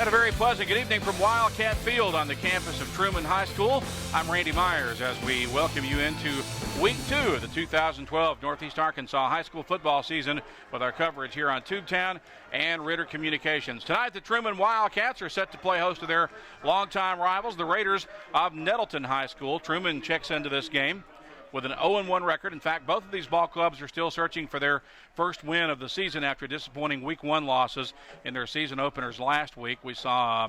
And a very pleasant good evening from Wildcat Field on the campus of Trumann High School. I'm Randy Myers as we welcome you into Week 2 of the 2012 Northeast Arkansas High School football season with our coverage here on Tubetown and Ritter Communications. Tonight, the Trumann Wildcats are set to play host to their longtime rivals, the Raiders of Nettleton High School. Trumann checks into this game with an 0-1 record. In fact, both of these ball clubs are still searching for their first win of the season after disappointing Week 1 losses in their season openers last week. We saw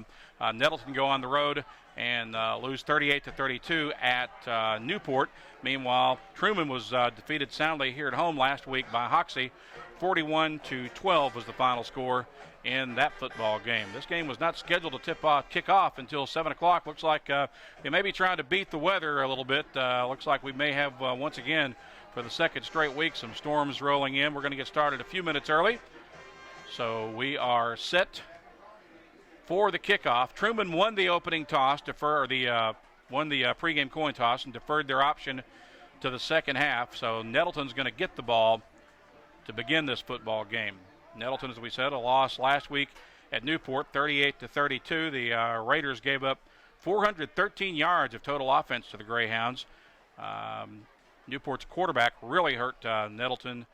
Nettleton go on the road and lose 38-32 at Newport. Meanwhile, Trumann was defeated soundly here at home last week by Hoxie. 41-12 was the final score in that football game. This game was not scheduled to kick off until 7 o'clock. Looks like they may be trying to beat the weather a little bit. Looks like we may have, once again, for the second straight week, some storms rolling in. We're going to get started a few minutes early. So we are set for the kickoff. Trumann won the opening toss, won the pregame coin toss and deferred their option to the second half. So Nettleton's going to get the ball to begin this football game. Nettleton, as we said, a loss last week at Newport, 38-32. The Raiders gave up 413 yards of total offense to the Greyhounds. Newport's quarterback really hurt Nettleton.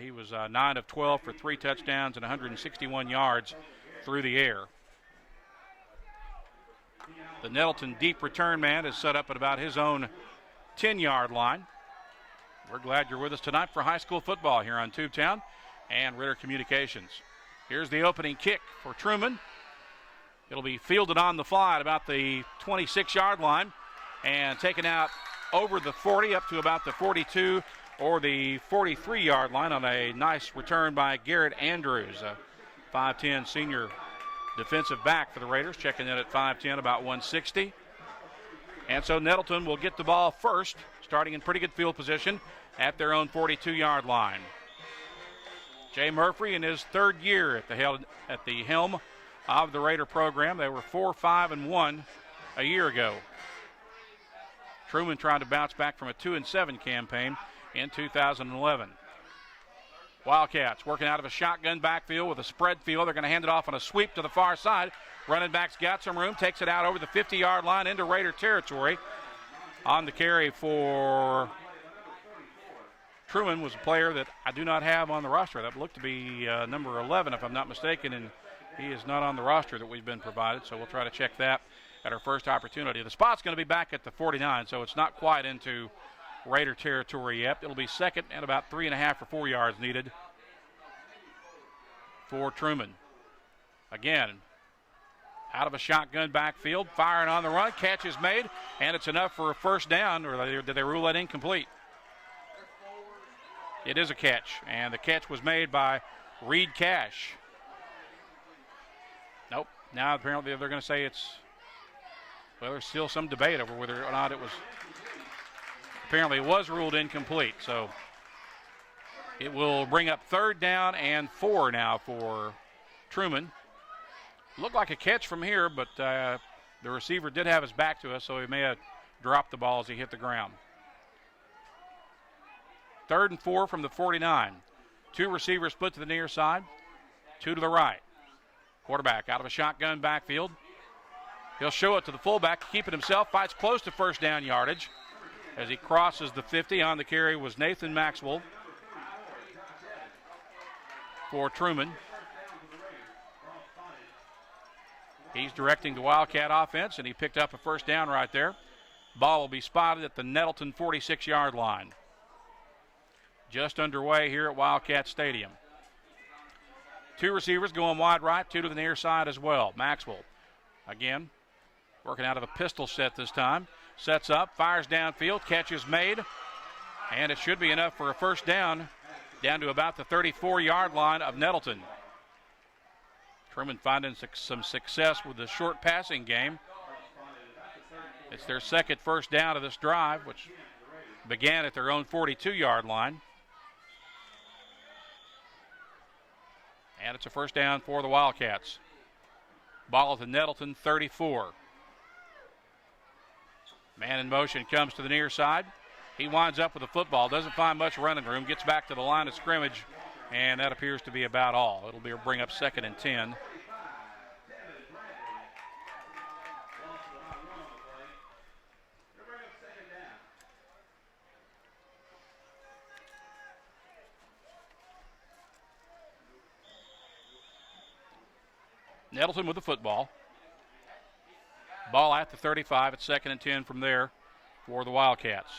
He was 9 of 12 for 3 touchdowns and 161 yards through the air. The Nettleton deep return man is set up at about his own 10-yard line. We're glad you're with us tonight for high school football here on Tubetown and Ritter Communications. Here's the opening kick for Trumann. It'll be fielded on the fly at about the 26-yard line and taken out over the 40 up to about the 42 or the 43-yard line on a nice return by Garrett Andrews, a 5'10 senior defensive back for the Raiders, checking in at 5'10, about 160. And so Nettleton will get the ball first, starting in pretty good field position at their own 42-yard line. Jay Murphy in his third year at the helm of the Raider program. They were 4-5-1 a year ago. Trumann trying to bounce back from a 2-7 campaign in 2011. Wildcats working out of a shotgun backfield with a spread field. They're going to hand it off on a sweep to the far side. Running back's got some room, takes it out over the 50-yard line into Raider territory. On the carry for Trumann was a player that I do not have on the roster. That looked to be number 11, if I'm not mistaken, and he is not on the roster that we've been provided, so we'll try to check that at our first opportunity. The spot's going to be back at the 49, so it's not quite into Raider territory yet. It'll be second and about 3.5 or 4 yards needed for Trumann. Again, out of a shotgun backfield, firing on the run, catch is made, and it's enough for a first down, or did they rule that incomplete? It is a catch, and the catch was made by Reed Cash. Nope, now apparently they're going to say there's still some debate over whether or not it was, apparently it was ruled incomplete, so it will bring up 3rd down and 4 now for Trumann. Looked like a catch from here, but the receiver did have his back to us, so he may have dropped the ball as he hit the ground. 3rd and 4 from the 49. 2 receivers split to the near side, 2 to the right. Quarterback out of a shotgun backfield. He'll show it to the fullback, keep it himself, fights close to first down yardage as he crosses the 50. On the carry was Nathan Maxwell for Trumann. He's directing the Wildcat offense, and he picked up a first down right there. Ball will be spotted at the Nettleton 46-yard line. Just underway here at Wildcat Stadium. 2 receivers going wide right, 2 to the near side as well. Maxwell, again, working out of a pistol set this time. Sets up, fires downfield, catch is made, and it should be enough for a first down to about the 34-yard line of Nettleton. Trumann finding some success with the short passing game. It's their second first down of this drive, which began at their own 42-yard line. And it's a first down for the Wildcats. Ball at the Nettleton 34. Man in motion comes to the near side. He winds up with the football, doesn't find much running room, gets back to the line of scrimmage, and that appears to be about all. It'll bring up 2nd and 10. Nettleton with the football. Ball at the 35. It's 2nd and 10 from there for the Wildcats.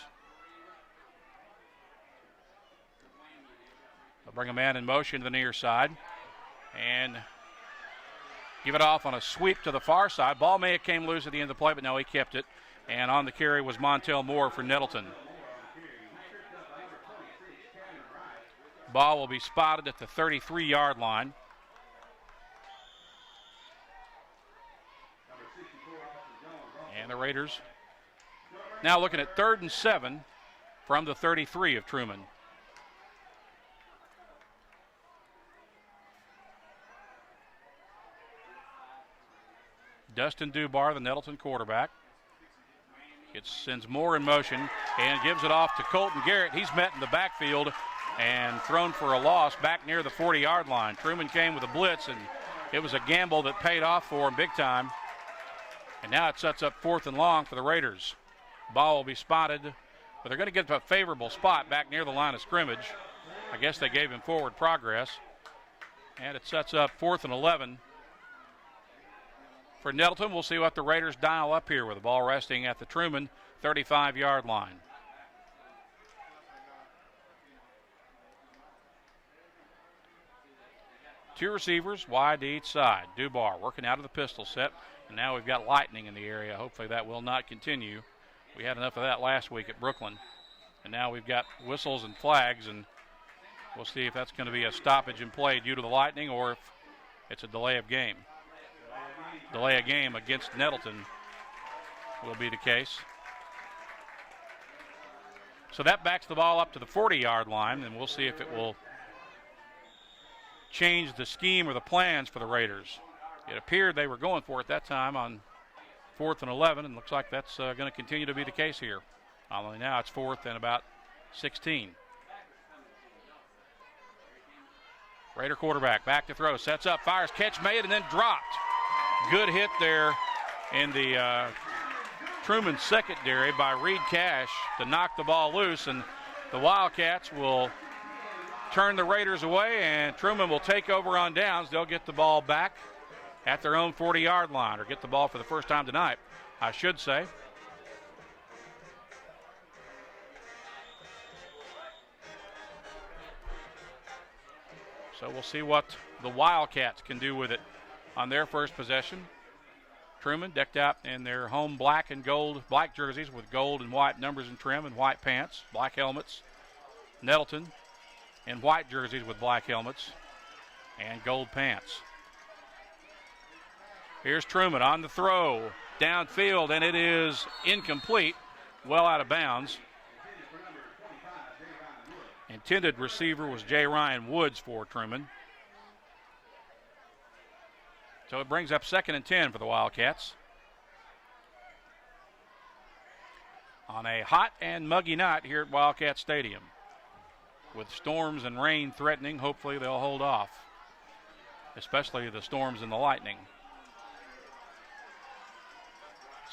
They'll bring a man in motion to the near side and give it off on a sweep to the far side. Ball may have came loose at the end of the play, but no, he kept it. And on the carry was Montel Moore for Nettleton. Ball will be spotted at the 33-yard line. And the Raiders now looking at 3rd and 7 from the 33 of Trumann. Dustin Dubar, the Nettleton quarterback. It sends Moore in motion and gives it off to Colton Garrett. He's met in the backfield and thrown for a loss back near the 40-yard line. Trumann came with a blitz, and it was a gamble that paid off for him big time. And now it sets up 4th and long for the Raiders. Ball will be spotted, but they're going to get to a favorable spot back near the line of scrimmage. I guess they gave him forward progress. And it sets up 4th and 11 for Nettleton. We'll see what the Raiders dial up here with the ball resting at the Trumann 35-yard line. Two receivers wide to each side. Dubar working out of the pistol set. And now we've got lightning in the area. Hopefully that will not continue. We had enough of that last week at Brooklyn. And now we've got whistles and flags, and we'll see if that's going to be a stoppage in play due to the lightning or if it's a delay of game. Delay of game against Nettleton will be the case. So that backs the ball up to the 40-yard line, and we'll see if it will change the scheme or the plans for the Raiders. It appeared they were going for it that time on 4th and 11, and looks like that's going to continue to be the case here. Only now it's 4th and about 16. Raider quarterback back to throw, sets up, fires, catch made, and then dropped. Good hit there in the Trumann secondary by Reed Cash to knock the ball loose, and the Wildcats will turn the Raiders away, and Trumann will take over on downs. They'll get the ball back at their own 40-yard line, or get the ball for the first time tonight, I should say. So we'll see what the Wildcats can do with it on their first possession. Trumann decked out in their home black and gold, black jerseys with gold and white numbers and trim and white pants, black helmets. Nettleton in white jerseys with black helmets and gold pants. Here's Trumann on the throw, downfield, and it is incomplete, well out of bounds. Intended receiver was J. Ryan Woods for Trumann. So it brings up 2nd and 10 for the Wildcats. On a hot and muggy night here at Wildcat Stadium. With storms and rain threatening, hopefully they'll hold off, especially the storms and the lightning.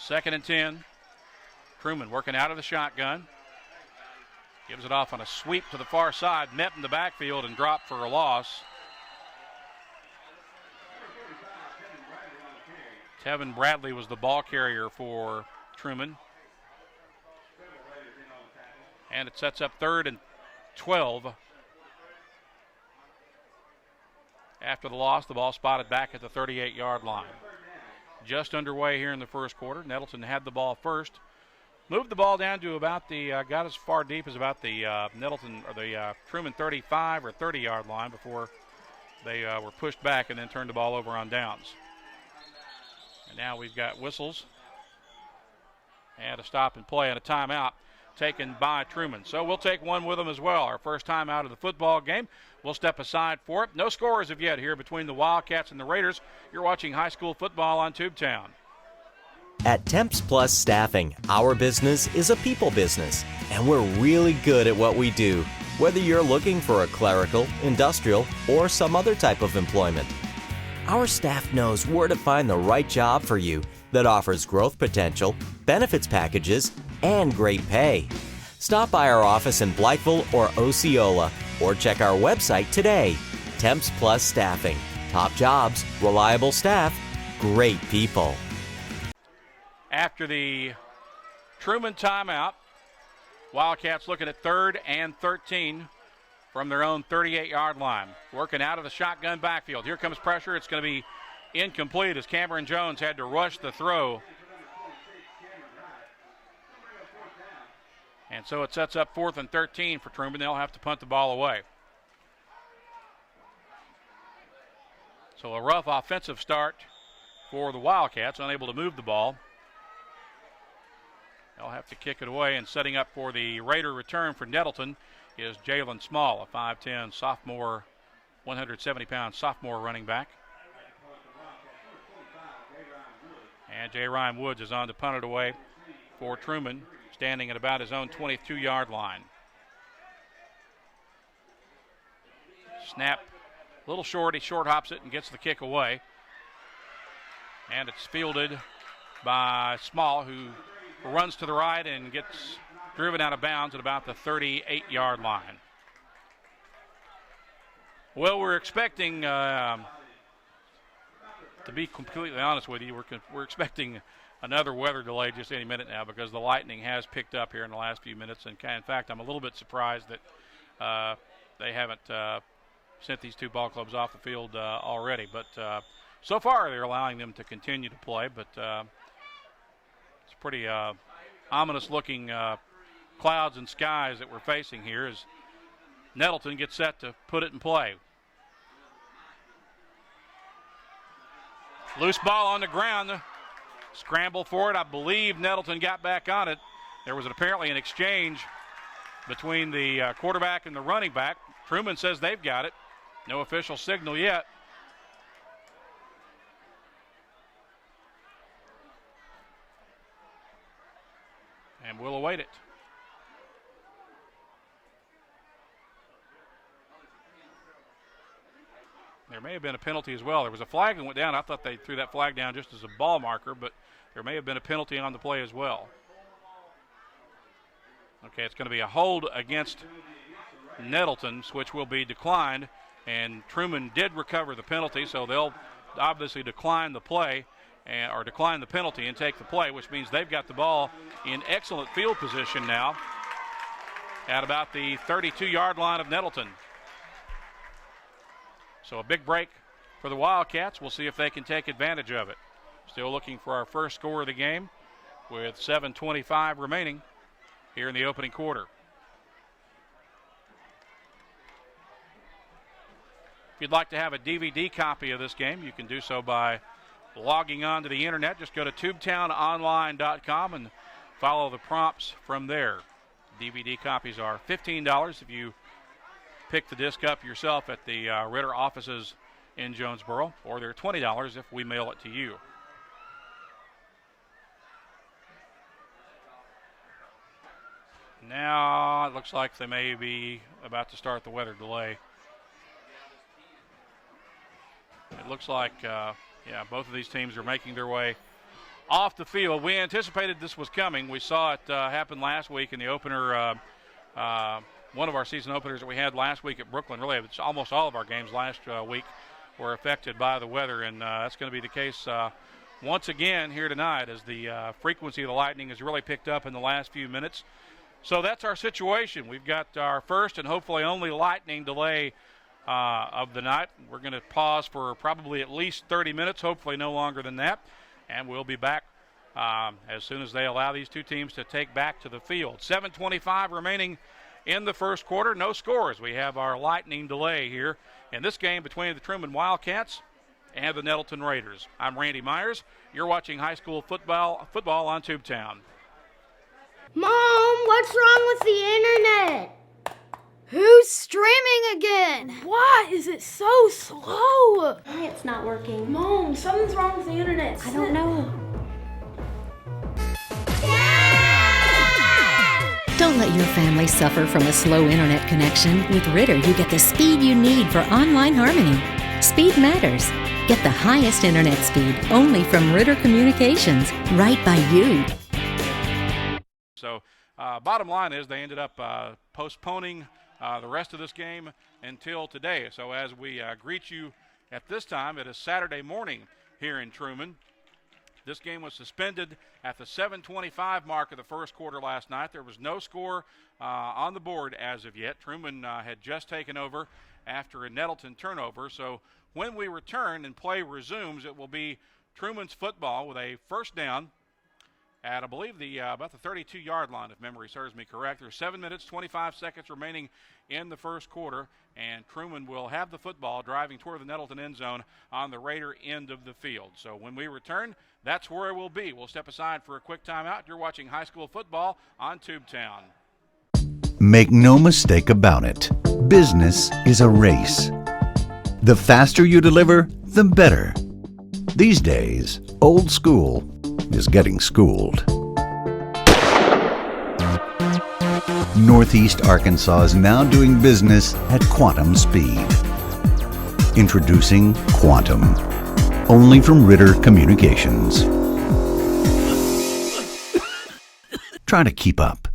2nd and 10. Trumann working out of the shotgun. Gives it off on a sweep to the far side, met in the backfield and dropped for a loss. Tevin Bradley was the ball carrier for Trumann. And it sets up 3rd and 12. After the loss, the ball spotted back at the 38-yard line. Just underway here in the first quarter. Nettleton had the ball first. Moved the ball down to about got as far deep as about the Nettleton or the Trumann 35 or 30-yard line before they were pushed back and then turned the ball over on downs. And now we've got whistles and a stop and play and a timeout taken by Trumann. So we'll take one with them as well. Our first time out of the football game. We'll step aside for it. No score as of yet here between the Wildcats and the Raiders. You're watching high school football on Tubetown. At Temps Plus Staffing, our business is a people business, and we're really good at what we do, whether you're looking for a clerical, industrial, or some other type of employment. Our staff knows where to find the right job for you that offers growth potential, benefits packages, and great pay. Stop by our office in Blytheville or Osceola, or check our website today. Temps Plus Staffing. Top jobs, reliable staff, great people. After the Trumann timeout, Wildcats looking at 3rd and 13 from their own 38-yard line. Working out of the shotgun backfield. Here comes pressure. It's going to be incomplete as Cameron Jones had to rush the throw. And so it sets up 4th and 13 for Trumann. They'll have to punt the ball away. So a rough offensive start for the Wildcats, unable to move the ball. They'll have to kick it away, and setting up for the Raider return for Nettleton is Jalen Small, a 5'10 sophomore, 170-pound sophomore running back. And J. Ryan Woods is on to punt it away for Trumann, standing at about his own 22-yard line. Snap, a little short. He short hops it and gets the kick away. And it's fielded by Small, who runs to the right and gets driven out of bounds at about the 38-yard line. Well, we're expecting, to be completely honest with you, we're expecting another weather delay just any minute now because the lightning has picked up here in the last few minutes. And in fact, I'm a little bit surprised that they haven't sent these two ball clubs off the field already. But so far, they're allowing them to continue to play. But it's pretty ominous-looking clouds and skies that we're facing here as Nettleton gets set to put it in play. Loose ball on the ground. Scramble for it. I believe Nettleton got back on it. There was apparently an exchange between the quarterback and the running back. Trumann says they've got it. No official signal yet. And we'll await it. There may have been a penalty as well. There was a flag that went down. I thought they threw that flag down just as a ball marker, but there may have been a penalty on the play as well. Okay, it's going to be a hold against Nettleton, which will be declined. And Trumann did recover the penalty, so they'll obviously decline the play or decline the penalty and take the play, which means they've got the ball in excellent field position now at about the 32-yard line of Nettleton. So a big break for the Wildcats. We'll see if they can take advantage of it. Still looking for our first score of the game with 7:25 remaining here in the opening quarter. If you'd like to have a DVD copy of this game, you can do so by logging on to the internet. Just go to tubetownonline.com and follow the prompts from there. DVD copies are $15 if you pick the disc up yourself at the Ritter offices in Jonesboro, or they're $20 if we mail it to you. Now it looks like they may be about to start the weather delay. It looks like, both of these teams are making their way off the field. We anticipated this was coming. We saw it happen last week in the opener, one of our season openers that we had last week at Brooklyn. Really, it's almost all of our games last week were affected by the weather, and that's going to be the case once again here tonight as the frequency of the lightning has really picked up in the last few minutes. So that's our situation. We've got our first and hopefully only lightning delay of the night. We're going to pause for probably at least 30 minutes, hopefully no longer than that, and we'll be back as soon as they allow these two teams to take back to the field. 7:25 remaining in the first quarter. No scores. We have our lightning delay here in this game between the Trumann Wildcats and the Nettleton Raiders. I'm Randy Myers. You're watching high school football on Tubetown. Mom, what's wrong with the internet? Who's streaming again? Why is it so slow? It's not working. Mom, something's wrong with the internet. I don't know. Don't let your family suffer from a slow internet connection. With Ritter, you get the speed you need for online harmony. Speed matters. Get the highest internet speed only from Ritter Communications, right by you. So bottom line is they ended up postponing the rest of this game until today. So as we greet you at this time, it is Saturday morning here in Trumann. This game was suspended at the 7:25 mark of the first quarter last night. There was no score on the board as of yet. Trumann had just taken over after a Nettleton turnover. So when we return and play resumes, it will be Trumann's football with a first down at, I believe, about the 32-yard line, if memory serves me correct. There's 7 minutes, 25 seconds remaining in the first quarter, and Trumann will have the football driving toward the Nettleton end zone on the Raider end of the field. So when we return, that's where we'll be. We'll step aside for a quick timeout. You're watching high school football on Tubetown. Make no mistake about it, business is a race. The faster you deliver, the better. These days, old school is getting schooled. Northeast Arkansas is now doing business at quantum speed. Introducing Quantum, only from Ritter Communications. Try to keep up.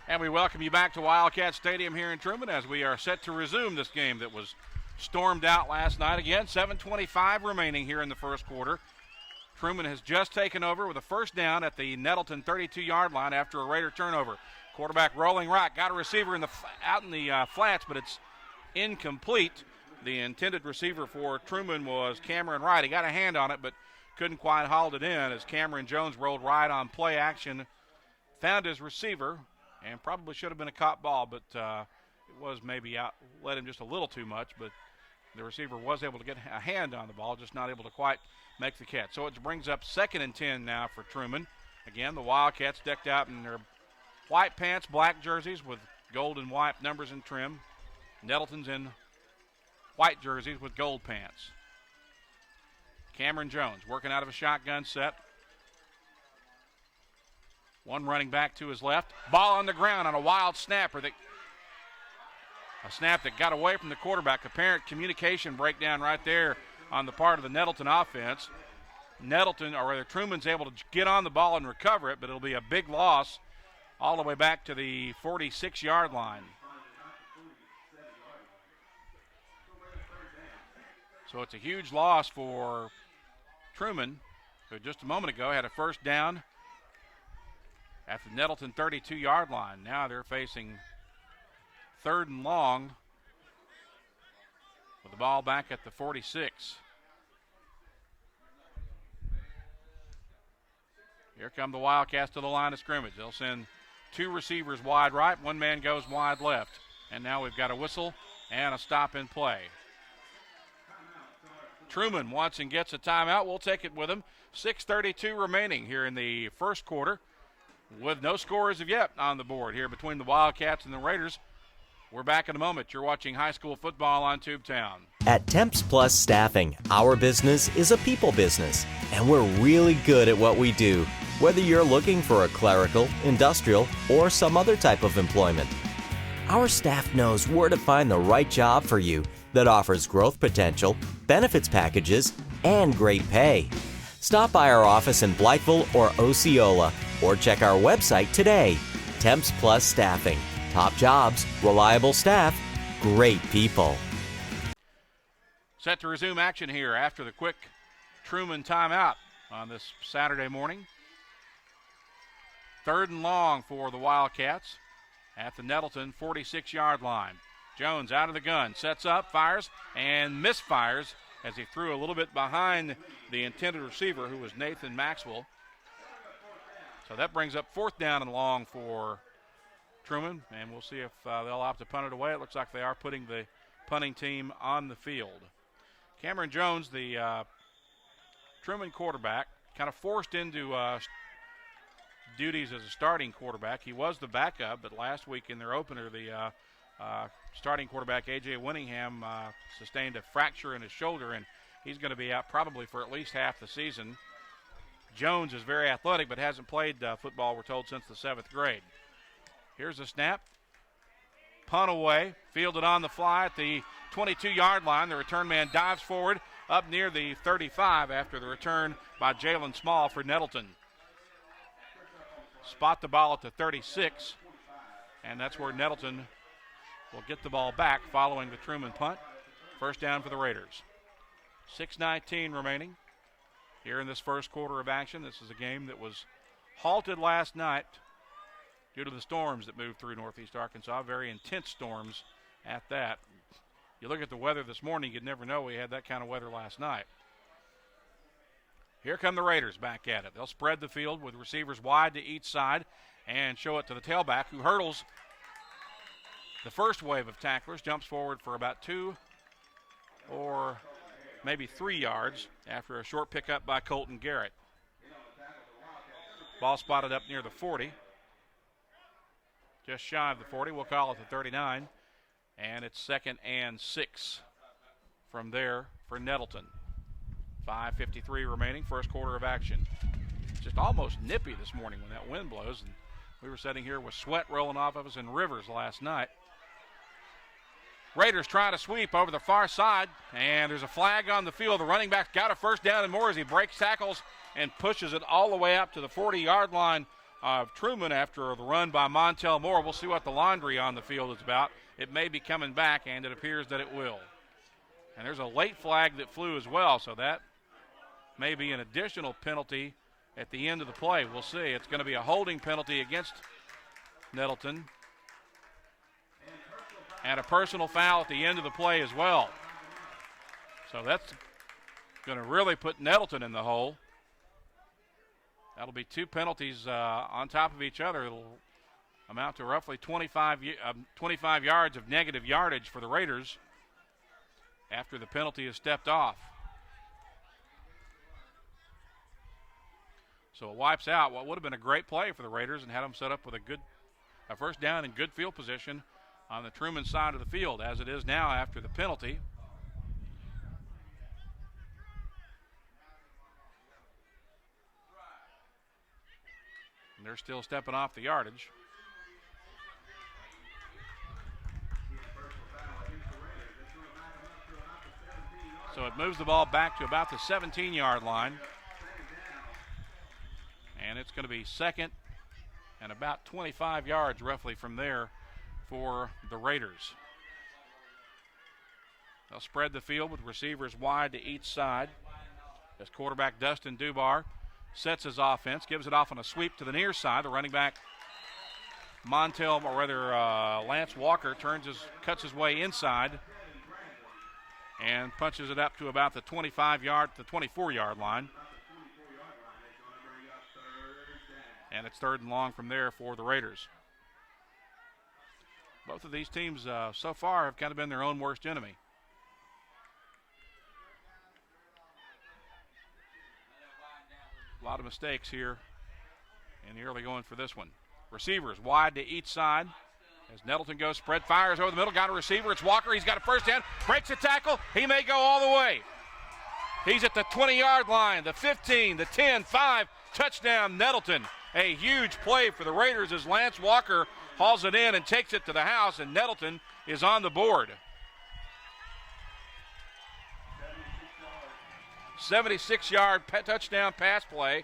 And we welcome you back to Wildcat Stadium here in Trumann as we are set to resume this game that was stormed out last night. Again, 7:25 remaining here in the first quarter. Trumann has just taken over with a first down at the Nettleton 32-yard line after a Raider turnover. Quarterback rolling right, got a receiver out in the flats, but it's incomplete. The intended receiver for Trumann was Cameron Wright. He got a hand on it, but couldn't quite haul it in as Cameron Jones rolled right on play action, found his receiver, and probably should have been a caught ball, but it was maybe out, led him just a little too much, but the receiver was able to get a hand on the ball, just not able to quite make the catch. So it brings up 2nd and 10 now for Trumann. Again, the Wildcats decked out in their white pants, black jerseys with gold and white numbers and trim. Nettleton's in white jerseys with gold pants. Cameron Jones working out of a shotgun set. One running back to his left. Ball on the ground on a wild snapper. A snap that got away from the quarterback. Apparent communication breakdown right there on the part of the Nettleton offense. Trumann's able to get on the ball and recover it, but it'll be a big loss all the way back to the 46-yard line. So it's a huge loss for Trumann, who just a moment ago had a first down at the Nettleton 32-yard line. Now they're facing 3rd and long with the ball back at the 46. Here come the Wildcats to the line of scrimmage. They'll send 2 receivers wide right, 1 man goes wide left. And now we've got a whistle and a stop in play. Trumann wants and gets a timeout. We'll take it with him. 6:32 remaining here in the first quarter with no score as of yet on the board here between the Wildcats and the Raiders. We're back in a moment. You're watching high school football on Tubetown. At Temps Plus Staffing, our business is a people business, and we're really good at what we do, whether you're looking for a clerical, industrial, or some other type of employment. Our staff knows where to find the right job for you that offers growth potential, benefits packages, and great pay. Stop by our office in Blytheville or Osceola, or check our website today. Temps Plus Staffing. Top jobs, reliable staff, great people. Set to resume action here after the quick Trumann timeout on this Saturday morning. 3rd and long for the Wildcats at the Nettleton 46-yard line. Jones out of the gun, sets up, fires, and misfires as he threw a little bit behind the intended receiver, who was Nathan Maxwell. So that brings up 4th down and long for Trumann, and we'll see if they'll opt to punt it away. It looks like they are putting the punting team on the field. Cameron Jones, the Trumann quarterback, kind of forced into duties as a starting quarterback. He was the backup, but last week in their opener, the starting quarterback, A.J. Winningham, sustained a fracture in his shoulder, and he's going to be out probably for at least half the season. Jones is very athletic, but hasn't played football, we're told, since the 7th grade. Here's a snap. Punt away. Fielded on the fly at the 22-yard line. The return man dives forward up near the 35 after the return by Jalen Small for Nettleton. Spot the ball at the 36, and that's where Nettleton will get the ball back following the Trumann punt. First down for the Raiders. 6:19 remaining here in this first quarter of action. This is a game that was halted last night due to the storms that moved through northeast Arkansas. Very intense storms at that. You look at the weather this morning, you'd never know we had that kind of weather last night. Here come the Raiders back at it. They'll spread the field with receivers wide to each side and show it to the tailback, who hurdles the first wave of tacklers, jumps forward for about 2 or maybe 3 yards after a short pickup by Colton Garrett. Ball spotted up near the 40. Just shy of the 40. We'll call it the 39. And it's 2nd and 6 from there for Nettleton. 5:53 remaining, first quarter of action. It's just almost nippy this morning when that wind blows. And we were sitting here with sweat rolling off of us in rivers last night. Raiders try to sweep over the far side, and there's a flag on the field. The running back got a first down and more as he breaks tackles and pushes it all the way up to the 40-yard line of Trumann after the run by Montel Moore. We'll see what the laundry on the field is about. It may be coming back, and it appears that it will. And there's a late flag that flew as well, so that may be an additional penalty at the end of the play. We'll see. It's going to be a holding penalty against Nettleton and a personal foul at the end of the play as well. So that's going to really put Nettleton in the hole. That'll be 2 penalties on top of each other. It'll amount to roughly 25 yards of negative yardage for the Raiders after the penalty is stepped off. So it wipes out what would have been a great play for the Raiders and had them set up with a first down and good field position on the Trumann side of the field, as it is now after the penalty. And they're still stepping off the yardage. So it moves the ball back to about the 17-yard line. And it's going to be 2nd and about 25 yards roughly from there for the Raiders. They'll spread the field with receivers wide to each side as quarterback Dustin Dubar sets his offense, gives it off on a sweep to the near side. The running back Lance Walker cuts his way inside and punches it up to about the 24-yard line. And it's 3rd and long from there for the Raiders. Both of these teams so far have kind of been their own worst enemy. A lot of mistakes here in the early going for this one. Receivers wide to each side as Nettleton goes spread, fires over the middle, got a receiver. It's Walker. He's got a first down, breaks a tackle. He may go all the way. He's at the 20-yard line, the 15, the 10, 5, touchdown Nettleton. A huge play for the Raiders as Lance Walker hauls it in and takes it to the house, and Nettleton is on the board. 76-yard touchdown pass play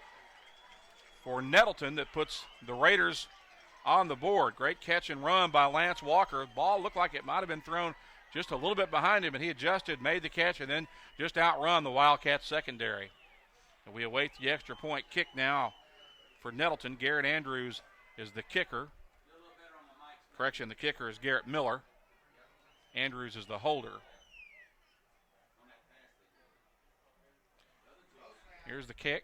for Nettleton that puts the Raiders on the board. Great catch and run by Lance Walker. The ball looked like it might have been thrown just a little bit behind him, and he adjusted, made the catch, and then just outrun the Wildcats secondary. And we await the extra point kick now for Nettleton. Garrett Andrews is the kicker. Correction, the kicker is Garrett Miller. Andrews is the holder. Here's the kick.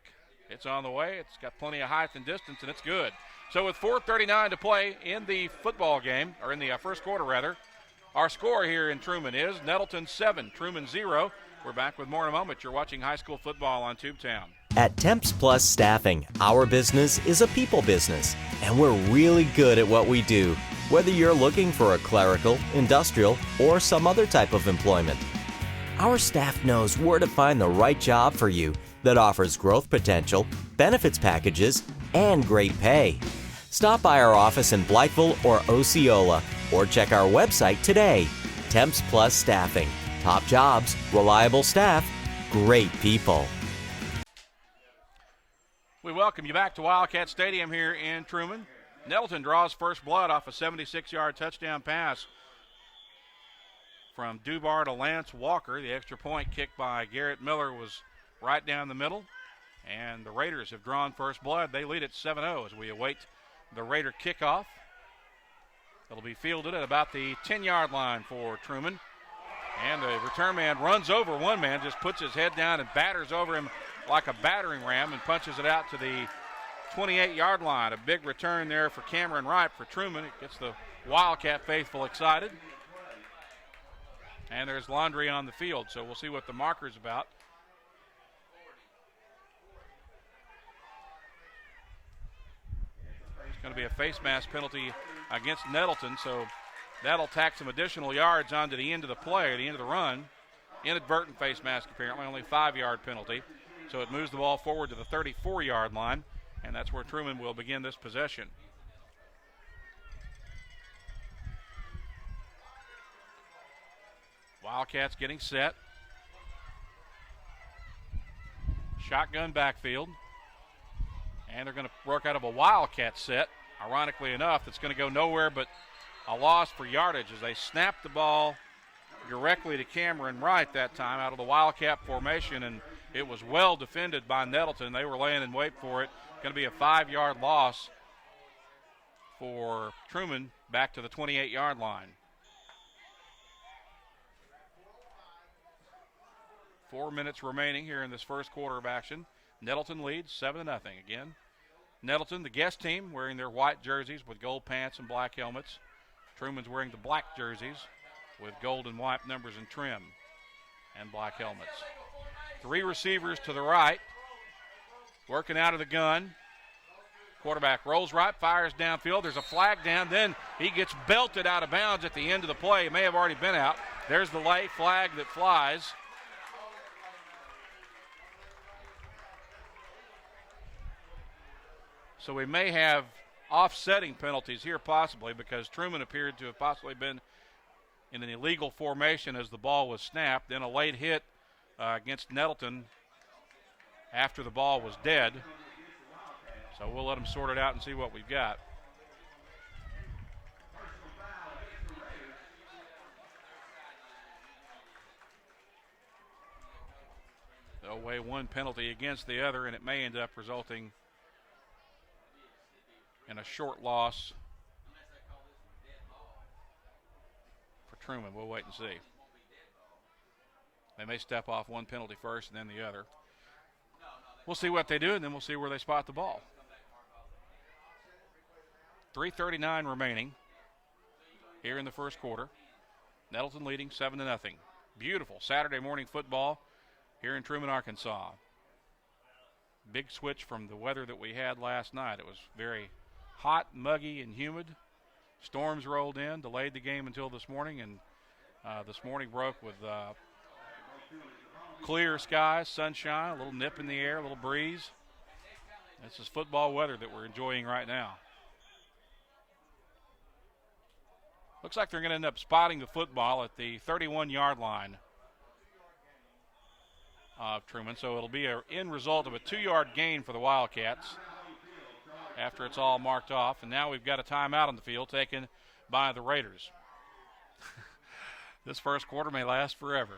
It's on the way. It's got plenty of height and distance, and it's good. So with 4:39 to play in the football game, or in the first quarter rather, our score here in Trumann is Nettleton 7, Trumann 0. We're back with more in a moment. You're watching high school football on Tubetown. At Temps Plus Staffing, our business is a people business, and we're really good at what we do, whether you're looking for a clerical, industrial, or some other type of employment. Our staff knows where to find the right job for you that offers growth potential, benefits packages, and great pay. Stop by our office in Blytheville or Osceola, or check our website today. Temps Plus Staffing. Top jobs, reliable staff, great people. We welcome you back to Wildcat Stadium here in Trumann. Nettleton draws first blood off a 76-yard touchdown pass from Dubar to Lance Walker. The extra point kicked by Garrett Miller was right down the middle. And the Raiders have drawn first blood. They lead at 7-0 as we await the Raider kickoff. It'll be fielded at about the 10-yard line for Trumann. And the return man runs over one man, just puts his head down and batters over him like a battering ram and punches it out to the 28-yard line. A big return there for Cameron Wright for Trumann. It gets the Wildcat faithful excited. And there's laundry on the field, so we'll see what the marker's about. It's going to be a face mask penalty against Nettleton, so that'll tack some additional yards onto the end of the play, or the end of the run. Inadvertent face mask apparently, only 5-yard penalty. So it moves the ball forward to the 34-yard line, and that's where Trumann will begin this possession. Wildcats getting set. Shotgun backfield. And they're going to work out of a Wildcat set, ironically enough, that's going to go nowhere but a loss for yardage as they snap the ball directly to Cameron Wright that time out of the Wildcat formation, and it was well defended by Nettleton. They were laying in wait for it. Going to be a 5-yard loss for Trumann back to the 28-yard line. 4 minutes remaining here in this first quarter of action. Nettleton leads 7-0 again. Nettleton, the guest team, wearing their white jerseys with gold pants and black helmets. Trumann's wearing the black jerseys with gold and white numbers and trim and black helmets. 3 receivers to the right, working out of the gun. Quarterback rolls right, fires downfield. There's a flag down. Then he gets belted out of bounds at the end of the play. It may have already been out. There's the late flag that flies. So we may have offsetting penalties here possibly, because Trumann appeared to have possibly been in an illegal formation as the ball was snapped. Then a late hit against Nettleton after the ball was dead. So we'll let them sort it out and see what we've got. They'll weigh one penalty against the other, and it may end up resulting in a short loss for Trumann. We'll wait and see. They may step off one penalty first and then the other. We'll see what they do, and then we'll see where they spot the ball. 3:39 remaining here in the first quarter. Nettleton leading 7-0. Beautiful Saturday morning football here in Trumann, Arkansas. Big switch from the weather that we had last night. It was very hot, muggy, and humid. Storms rolled in, delayed the game until this morning, and this morning broke with clear skies, sunshine, a little nip in the air, a little breeze. This is football weather that we're enjoying right now. Looks like they're going to end up spotting the football at the 31-yard line of Trumann, so it'll be an end result of a 2-yard gain for the Wildcats after it's all marked off. And now we've got a timeout on the field taken by the Raiders. This first quarter may last forever.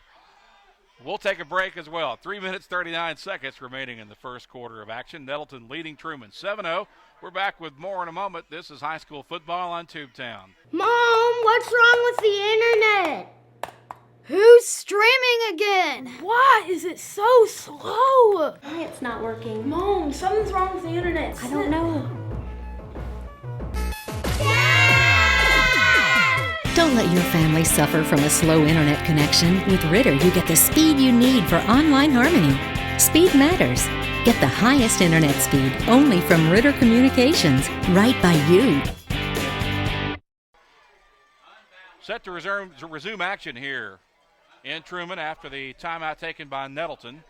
We'll take a break as well. 3 minutes, 39 seconds remaining in the first quarter of action. Nettleton leading Trumann 7-0. We're back with more in a moment. This is high school football on Tubetown. Mom, what's wrong with the internet? Who's streaming again? Why is it so slow? It's not working. Mom, something's wrong with the internet. I don't know. Don't let your family suffer from a slow internet connection. With Ritter, you get the speed you need for online harmony. Speed matters. Get the highest internet speed only from Ritter Communications, right by you. Set to resume action here in Trumann after the timeout taken by Nettleton.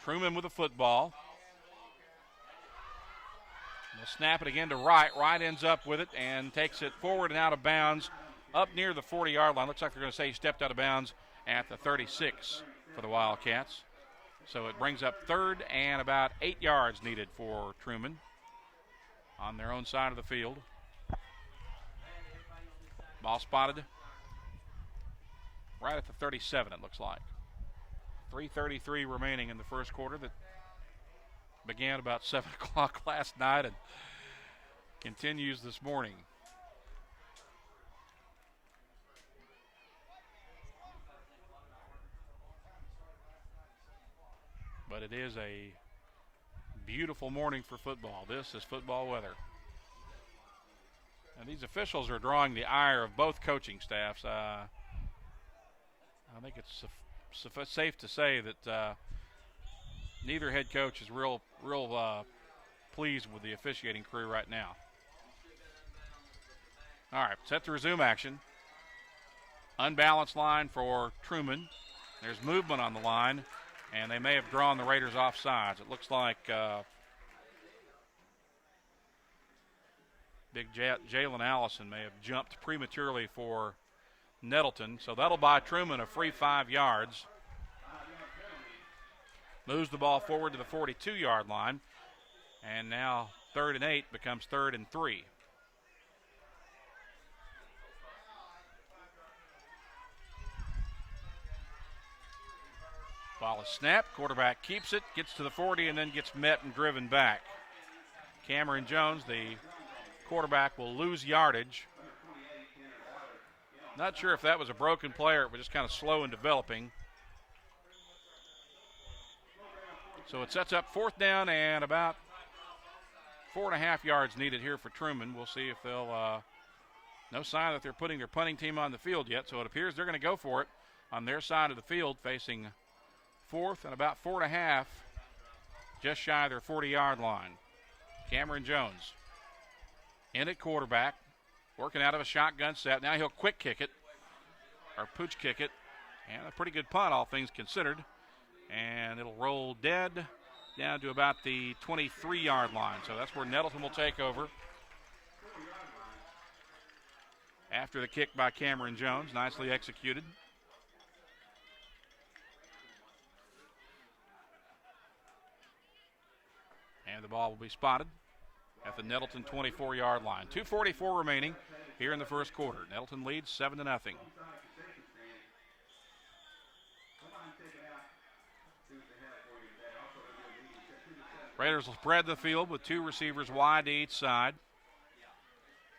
Trumann with the football. They'll snap it again to Wright. Wright ends up with it and takes it forward and out of bounds up near the 40-yard line. Looks like they're going to say he stepped out of bounds at the 36 for the Wildcats. So it brings up third and about 8 yards needed for Trumann on their own side of the field. Ball spotted right at the 37, it looks like. 3:33 remaining in the first quarter that began about 7 o'clock last night and continues this morning. But it is a beautiful morning for football. This is football weather. And these officials are drawing the ire of both coaching staffs. I think it's safe to say that neither head coach is real pleased with the officiating crew right now. All right, set to resume action. Unbalanced line for Trumann. There's movement on the line, and they may have drawn the Raiders off sides. It looks like big Jalen Allison may have jumped prematurely for Nettleton, so that'll buy Trumann a free 5 yards. Moves the ball forward to the 42-yard line, and now 3rd and 8 becomes 3rd and 3. Ball is snapped, quarterback keeps it, gets to the 40, and then gets met and driven back. Cameron Jones, the quarterback, will lose yardage. Not sure if that was a broken play or it was just kind of slow in developing. So it sets up 4th down and about 4.5 yards needed here for Trumann. We'll see if they'll, no sign that they're putting their punting team on the field yet, so it appears they're going to go for it on their side of the field, facing 4th and about 4.5, just shy of their 40-yard line. Cameron Jones in at quarterback, working out of a shotgun set. Now he'll quick kick it, or pooch kick it, and a pretty good punt, all things considered. And it'll roll dead down to about the 23-yard line. So that's where Nettleton will take over. After the kick by Cameron Jones, nicely executed. And the ball will be spotted at the Nettleton 24-yard line. 2:44 remaining here in the first quarter. Nettleton leads 7-0. Raiders will spread the field with 2 receivers wide to each side.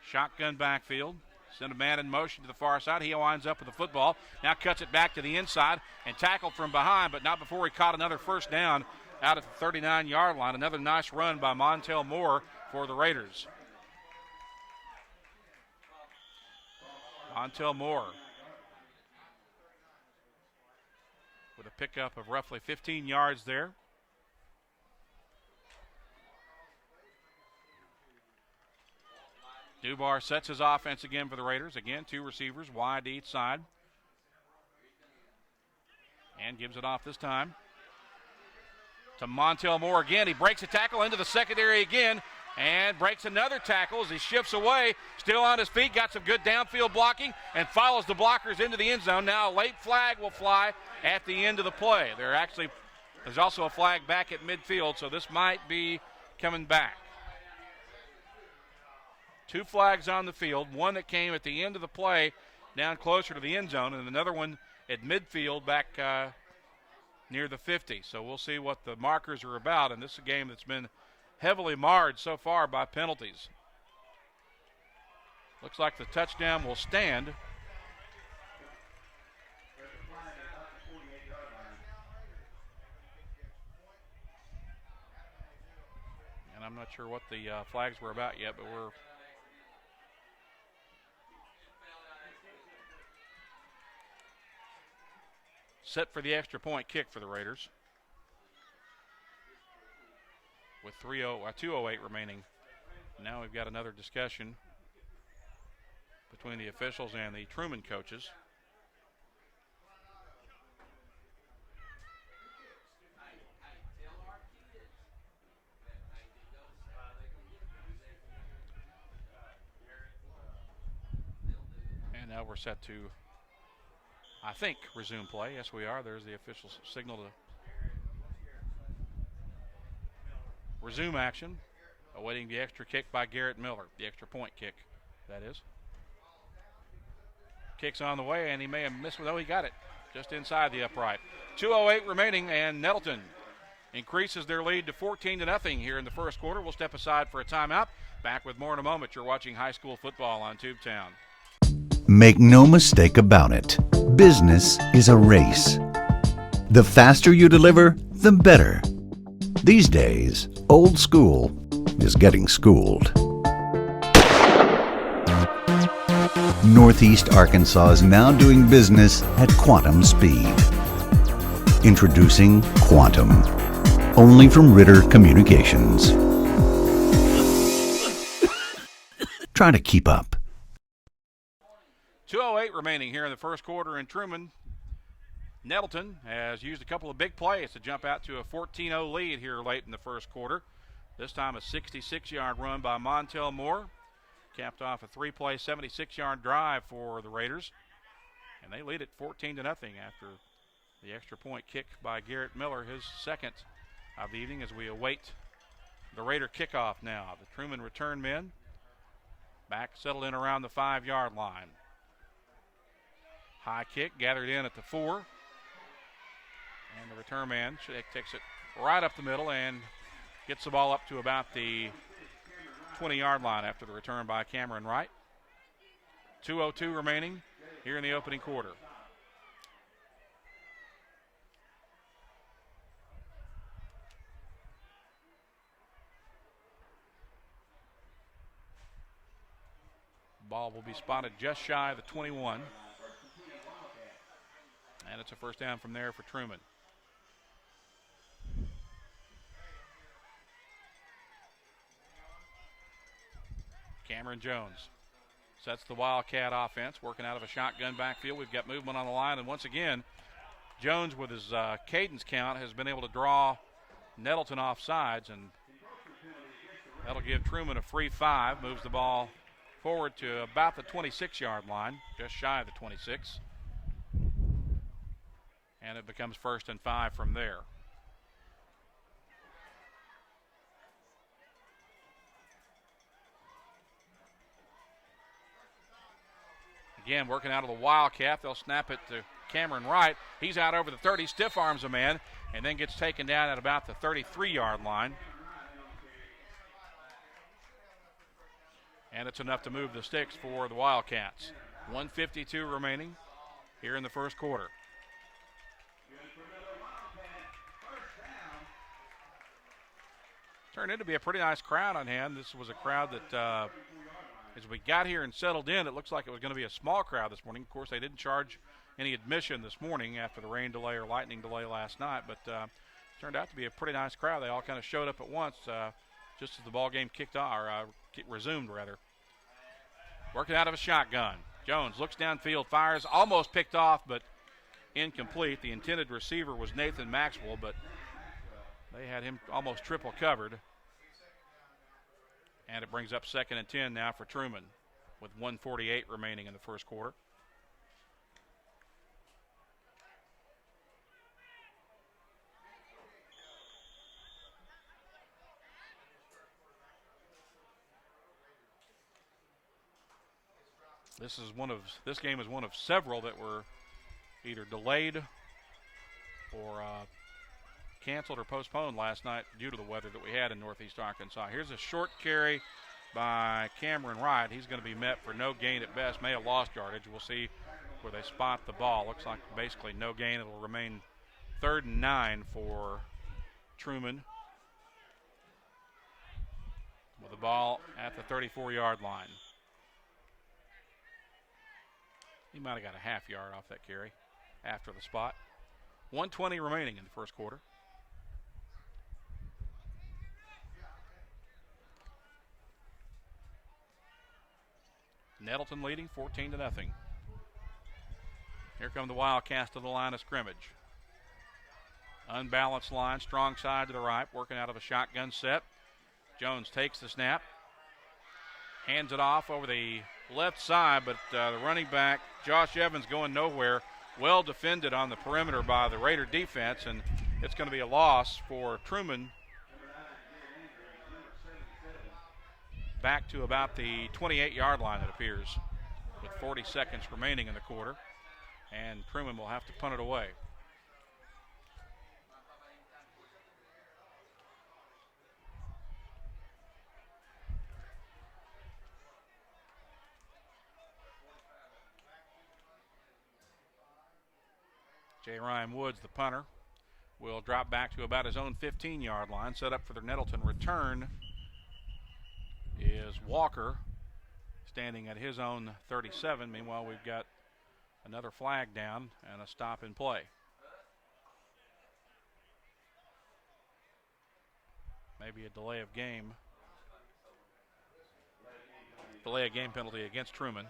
Shotgun backfield. Send a man in motion to the far side. He winds up with the football. Now cuts it back to the inside and tackled from behind, but not before he caught another first down out at the 39-yard line. Another nice run by Montel Moore for the Raiders. Montel Moore with a pickup of roughly 15 yards there. Dubar sets his offense again for the Raiders. Again, 2 receivers wide to each side. And gives it off this time to Montel Moore again. He breaks a tackle into the secondary again and breaks another tackle as he shifts away. Still on his feet, got some good downfield blocking and follows the blockers into the end zone. Now a late flag will fly at the end of the play. There's also a flag back at midfield, so this might be coming back. 2 flags on the field, one that came at the end of the play down closer to the end zone, and another one at midfield back near the 50. So we'll see what the markers are about, and this is a game that's been heavily marred so far by penalties. Looks like the touchdown will stand. And I'm not sure what the flags were about yet, but we're set for the extra point kick for the Raiders with 2:08 remaining. Now we've got another discussion between the officials and the Trumann coaches. And now we're set to, I think, resume play. Yes, we are. There's the official signal to resume action, awaiting the extra kick by Garrett Miller, the extra point kick, that is. Kick's on the way, and he may have missed. No, he got it just inside the upright. 2:08 remaining, and Nettleton increases their lead to 14-0 here in the first quarter. We'll step aside for a timeout. Back with more in a moment. You're watching high school football on Tubetown. Make no mistake about it. Business is a race. The faster you deliver, the better. These days, old school is getting schooled. Northeast Arkansas is now doing business at quantum speed. Introducing Quantum, only from Ritter Communications. Try to keep up. 2:08 remaining here in the first quarter in Trumann. Nettleton has used a couple of big plays to jump out to a 14-0 lead here late in the first quarter. This time a 66-yard run by Montel Moore. Capped off a 3-play, 76-yard drive for the Raiders. And they lead it 14-0 after the extra point kick by Garrett Miller, his second of the evening, as we await the Raider kickoff now. The Trumann return men back settled in around the 5-yard line. High kick gathered in at the 4. And the return man takes it right up the middle and gets the ball up to about the 20-yard line after the return by Cameron Wright. 2:02 remaining here in the opening quarter. Ball will be spotted just shy of the 21. And it's a first down from there for Trumann. Cameron Jones sets the Wildcat offense, working out of a shotgun backfield. We've got movement on the line, and once again, Jones with his cadence count has been able to draw Nettleton off sides, and that'll give Trumann a free 5. Moves the ball forward to about the 26-yard line, just shy of the 26. And it becomes 1st and 5 from there. Again, working out of the Wildcat. They'll snap it to Cameron Wright. He's out over the 30, stiff arms a man, and then gets taken down at about the 33-yard line. And it's enough to move the sticks for the Wildcats. 1:52 remaining here in the first quarter. Turned into be a pretty nice crowd on hand. This was a crowd that, as we got here and settled in, it looks like it was going to be a small crowd this morning. Of course, they didn't charge any admission this morning after the rain delay or lightning delay last night, but turned out to be a pretty nice crowd. They all kind of showed up at once just as the ball game kicked off, or resumed rather. Working out of a shotgun. Jones looks downfield, fires, almost picked off, but incomplete. The intended receiver was Nathan Maxwell, but they had him almost triple covered. And it brings up 2nd and 10 now for Trumann with 1:48 remaining in the first quarter. This game is one of several that were either delayed or canceled or postponed last night due to the weather that we had in Northeast Arkansas. Here's a short carry by Cameron Wright. He's going to be met for no gain at best, may have lost yardage. We'll see where they spot the ball. Looks like basically no gain. It'll remain 3rd and 9 for Trumann with the ball at the 34-yard line. He might have got a half yard off that carry after the spot. 1:20 remaining in the first quarter. Nettleton leading 14-0. Here come the Wildcats to the line of scrimmage. Unbalanced line, strong side to the right, working out of a shotgun set. Jones takes the snap, hands it off over the left side, but the running back, Josh Evans, going nowhere. Well defended on the perimeter by the Raider defense, and it's going to be a loss for Trumann. Back to about the 28-yard line, it appears, with 40 seconds remaining in the quarter, and Trumann will have to punt it away. J. Ryan Woods, the punter, will drop back to about his own 15-yard line. Set up for the Nettleton return is Walker, standing at his own 37. Meanwhile, we've got another flag down and a stop in play. Maybe a delay of game penalty against Trumann.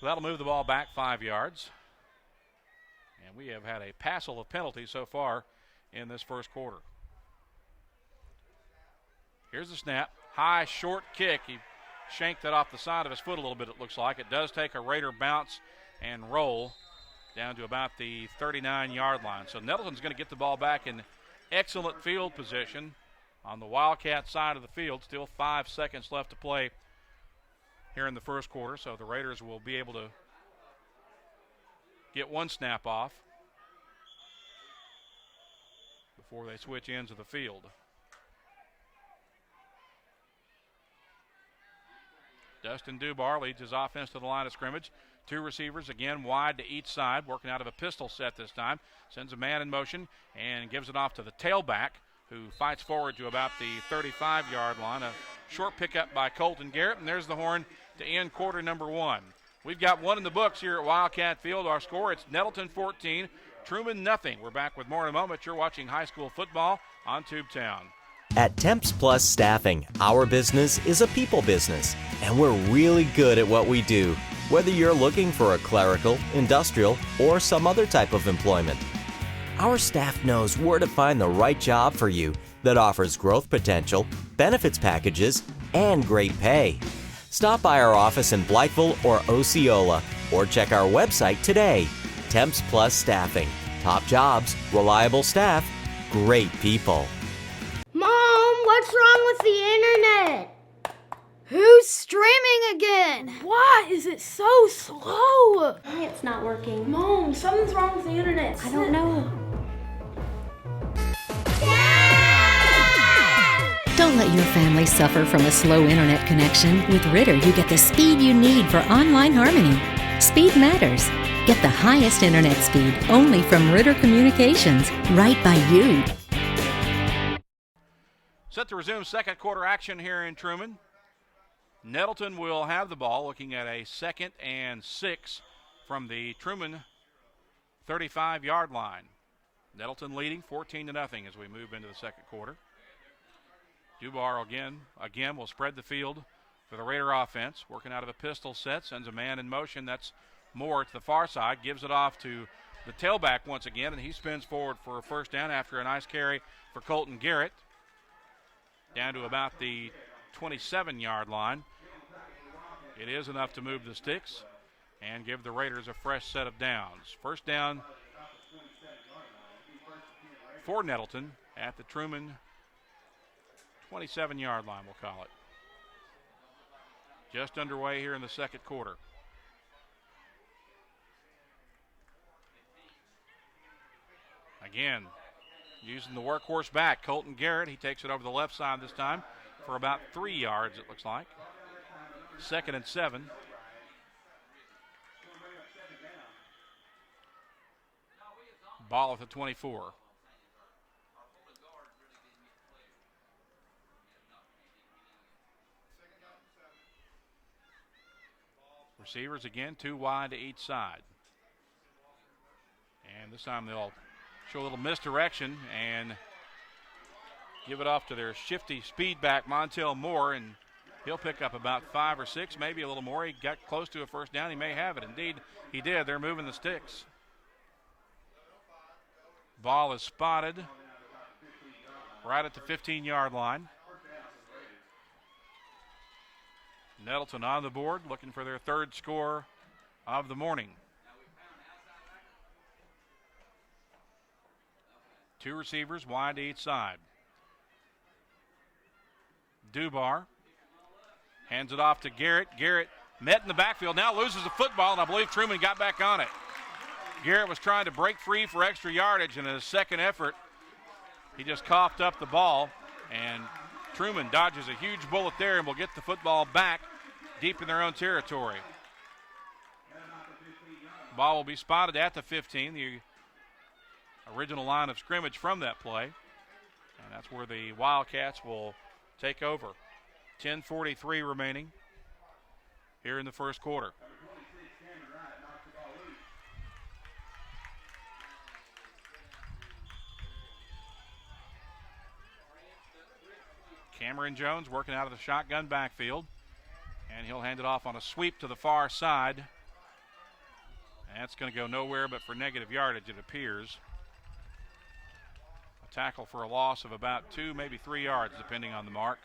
So that'll move the ball back 5 yards. And we have had a passel of penalties so far in this first quarter. Here's the snap. High, short kick. He shanked that off the side of his foot a little bit, it looks like. It does take a Raider bounce and roll down to about the 39-yard line. So Nettleton's going to get the ball back in excellent field position on the Wildcat side of the field. Still 5 seconds left to play here in the first quarter, so the Raiders will be able to get one snap off before they switch ends of the field. Dustin Dubar leads his offense to the line of scrimmage. 2 receivers, again, wide to each side, working out of a pistol set this time. Sends a man in motion and gives it off to the tailback, who fights forward to about the 35-yard line. A short pickup by Colton Garrett, and there's the horn to end quarter number 1. We've got one in the books here at Wildcat Field. Our score, it's Nettleton 14, Trumann nothing. We're back with more in a moment. You're watching high school football on Tubetown. At Temps Plus Staffing, our business is a people business, and we're really good at what we do, whether you're looking for a clerical, industrial, or some other type of employment. Our staff knows where to find the right job for you that offers growth potential, benefits packages, and great pay. Stop by our office in Blytheville or Osceola, or check our website today. Temps Plus Staffing. Top jobs, reliable staff, great people. Mom, what's wrong with the internet? Who's streaming again? Why is it so slow? It's not working. Mom, something's wrong with the internet. I don't know. Don't let your family suffer from a slow internet connection. With Ritter, you get the speed you need for online harmony. Speed matters. Get the highest internet speed only from Ritter Communications, right by you. Set to resume second quarter action here in Trumann. Nettleton will have the ball, looking at a 2nd and 6 from the Trumann 35-yard line. Nettleton leading 14-0 as we move into the second quarter. Dubar again will spread the field for the Raider offense, working out of a pistol set, sends a man in motion. That's Moore to the far side, gives it off to the tailback once again, and he spins forward for a first down after a nice carry for Colton Garrett. Down to about the 27-yard line. It is enough to move the sticks and give the Raiders a fresh set of downs. First down for Nettleton at the Trumann 27-yard line, we'll call it. Just underway here in the second quarter. Again, using the workhorse back, Colton Garrett. He takes it over the left side this time for about 3 yards, it looks like. 2nd and 7. Ball at the 24. Receivers again, 2 wide to each side. And this time they'll show a little misdirection and give it off to their shifty speed back, Montel Moore, and he'll pick up about 5 or 6, maybe a little more. He got close to a first down. He may have it. Indeed, he did. They're moving the sticks. Ball is spotted right at the 15-yard line. Nettleton on the board, looking for their 3rd score of the morning. 2 receivers wide to each side. Dubar hands it off to Garrett. Garrett met in the backfield, now loses the football, and I believe Trumann got back on it. Garrett was trying to break free for extra yardage, and in his second effort, he just coughed up the ball, and Trumann dodges a huge bullet there and will get the football back deep in their own territory. Ball will be spotted at the 15, the original line of scrimmage from that play. And that's where the Wildcats will take over. 10:43 remaining here in the first quarter. Cameron Jones working out of the shotgun backfield. And he'll hand it off on a sweep to the far side. That's going to go nowhere but for negative yardage, it appears. A tackle for a loss of about 2, maybe 3 yards, depending on the mark.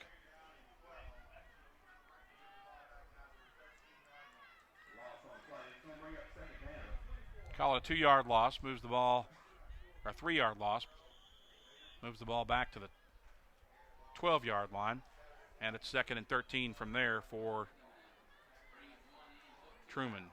Call it a 2-yard loss, moves the ball, or a 3-yard loss, moves the ball back to the 12-yard line, and it's 2nd and 13 from there for Trumann.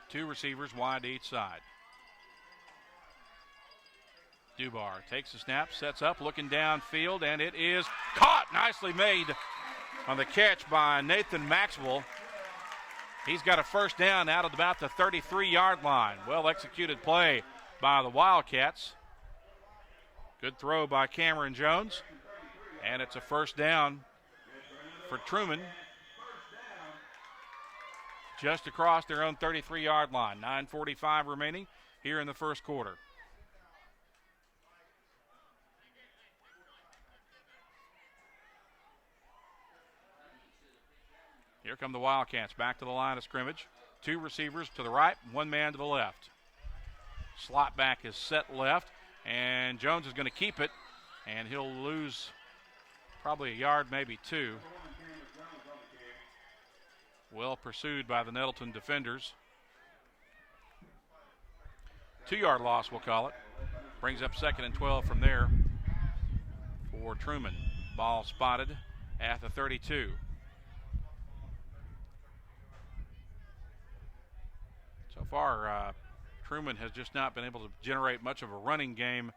Two receivers wide to each side. Dubar takes the snap, sets up, looking downfield, and it is caught. Nicely made on the catch by Nathan Maxwell. He's got a first down out at about the 33-yard line. Well executed play by the Wildcats. Good throw by Cameron Jones. And it's a first down for Trumann. Just across their own 33-yard line. 9:45 remaining here in the first quarter. Here come the Wildcats back to the line of scrimmage. Two receivers to the right, one man to the left. Slot back is set left, and Jones is going to keep it, and he'll lose probably a yard, maybe 2. Well pursued by the Nettleton defenders. 2-yard loss, we'll call it. Brings up 2nd and 12 from there for Trumann. Ball spotted at the 32. So far, Trumann has just not been able to generate much of a running game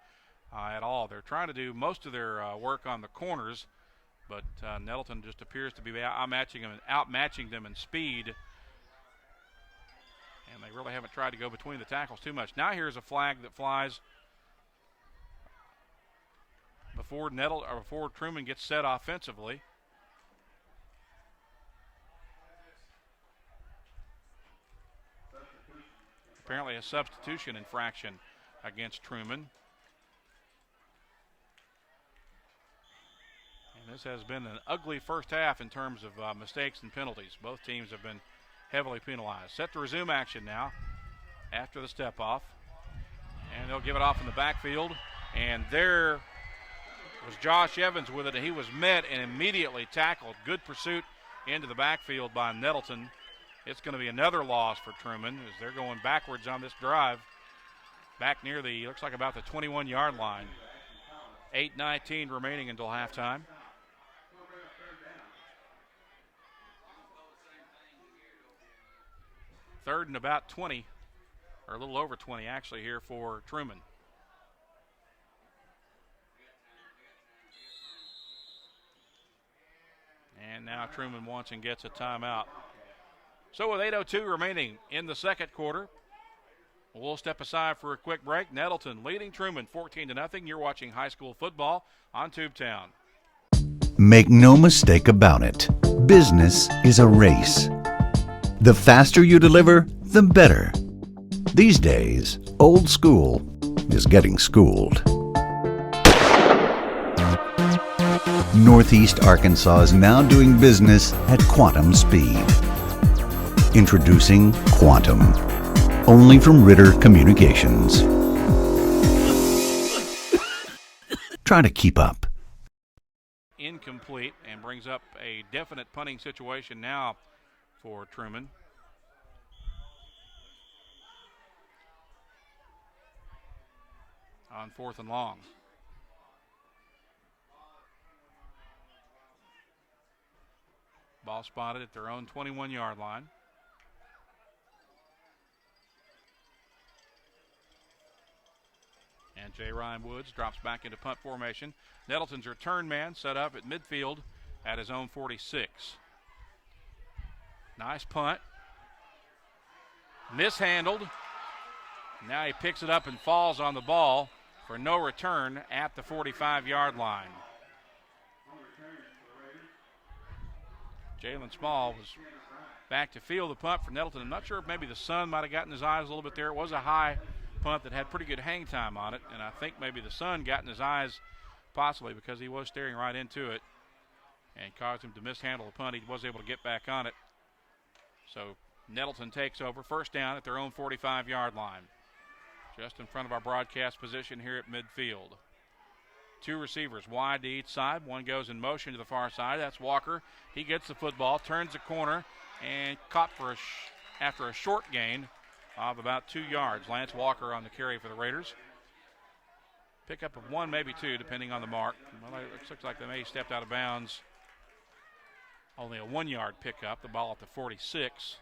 at all. They're trying to do most of their work on the corners, but Nettleton just appears to be outmatching them in speed. And they really haven't tried to go between the tackles too much. Now here's a flag that flies before Trumann gets set offensively. Apparently a substitution infraction against Trumann. And this has been an ugly first half in terms of mistakes and penalties. Both teams have been heavily penalized. Set to resume action now after the step off. And they'll give it off in the backfield. And there was Josh Evans with it. He was met and immediately tackled. Good pursuit into the backfield by Nettleton. It's going to be another loss for Trumann as they're going backwards on this drive. Back near looks like about the 21-yard line. 8:19 remaining until halftime. Third and about 20, or a little over 20 actually here for Trumann. And now Trumann wants and gets a timeout. So with 8:02 remaining in the second quarter, we'll step aside for a quick break. Nettleton leading Trumann 14-0. You're watching high school football on Tubetown. Make no mistake about it. Business is a race. The faster you deliver, the better. These days, old school is getting schooled. Northeast Arkansas is now doing business at quantum speed. Introducing Quantum, only from Ritter Communications. Try to keep up. Incomplete, and brings up a definite punting situation now for Trumann. on 4th and long. Ball spotted at their own 21-yard line. And J. Ryan Woods drops back into punt formation. Nettleton's return man set up at midfield at his own 46. Nice punt. Mishandled. Now he picks it up and falls on the ball for no return at the 45-yard line. Jalen Small was back to field the punt for Nettleton. I'm not sure if maybe the sun might have gotten his eyes a little bit there. It was a high punt that had pretty good hang time on it, and I think maybe the sun got in his eyes possibly because he was staring right into it and caused him to mishandle the punt. He was able to get back on it. So Nettleton takes over, first down at their own 45-yard line. Just in front of our broadcast position here at midfield. Two receivers wide to each side. One goes in motion to the far side. That's Walker. He gets the football, turns the corner, and caught for after a short gain of about 2 yards. Lance Walker on the carry for the Raiders. Pickup of 1, maybe 2, depending on the mark. Well, it looks like they may have stepped out of bounds. Only a 1-yard pickup. The ball at the 46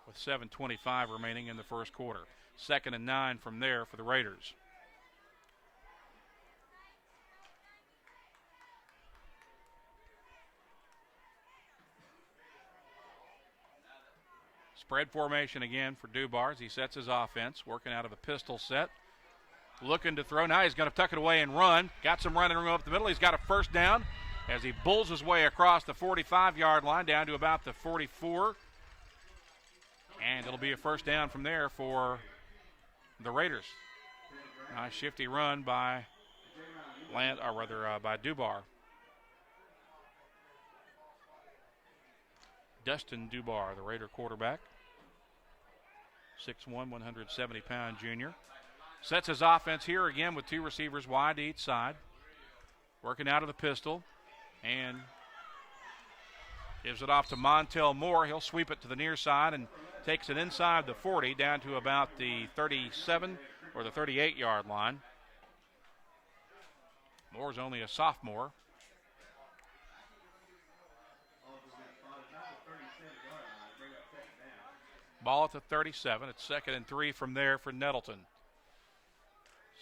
with 7:25 remaining in the first quarter. 2nd and 9 from there for the Raiders. Spread formation again for Dubar as he sets his offense, working out of a pistol set. Looking to throw. Now he's going to tuck it away and run. Got some running room up the middle. He's got a first down as he bulls his way across the 45-yard line down to about the 44. And it'll be a first down from there for the Raiders. Nice shifty run by by Dubar. Dustin Dubar, the Raider quarterback. 6'1", 170-pound junior. Sets his offense here again with two receivers wide to each side. Working out of the pistol. And gives it off to Montel Moore. He'll sweep it to the near side and takes it inside the 40 down to about the 37 or the 38-yard line. Moore's only a sophomore. Ball at the 37. It's 2nd and 3 from there for Nettleton.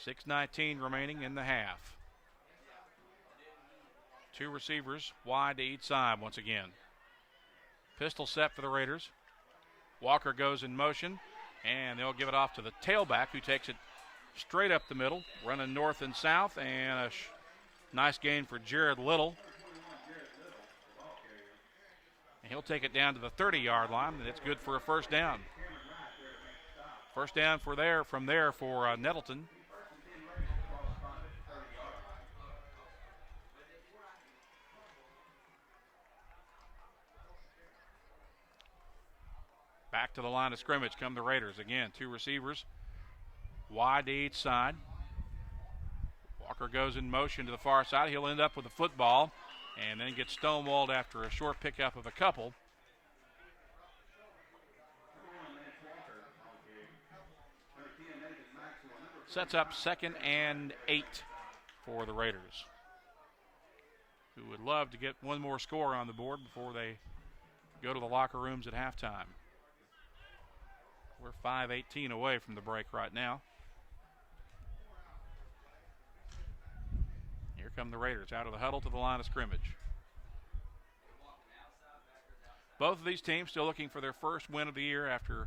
6:19 remaining in the half. Two receivers wide to each side once again. Pistol set for the Raiders. Walker goes in motion, and they'll give it off to the tailback, who takes it straight up the middle, running north and south, and a nice gain for Jared Little. And he'll take it down to the 30-yard line, and it's good for a first down. First down from there for Nettleton. Back to the line of scrimmage come the Raiders. Again, two receivers wide to each side. Walker goes in motion to the far side. He'll end up with the football and then gets stonewalled after a short pickup of a couple. Sets up 2nd and 8 for the Raiders, who would love to get one more score on the board before they go to the locker rooms at halftime. We're 5:18 away from the break right now. Here come the Raiders out of the huddle to the line of scrimmage. Both of these teams still looking for their first win of the year after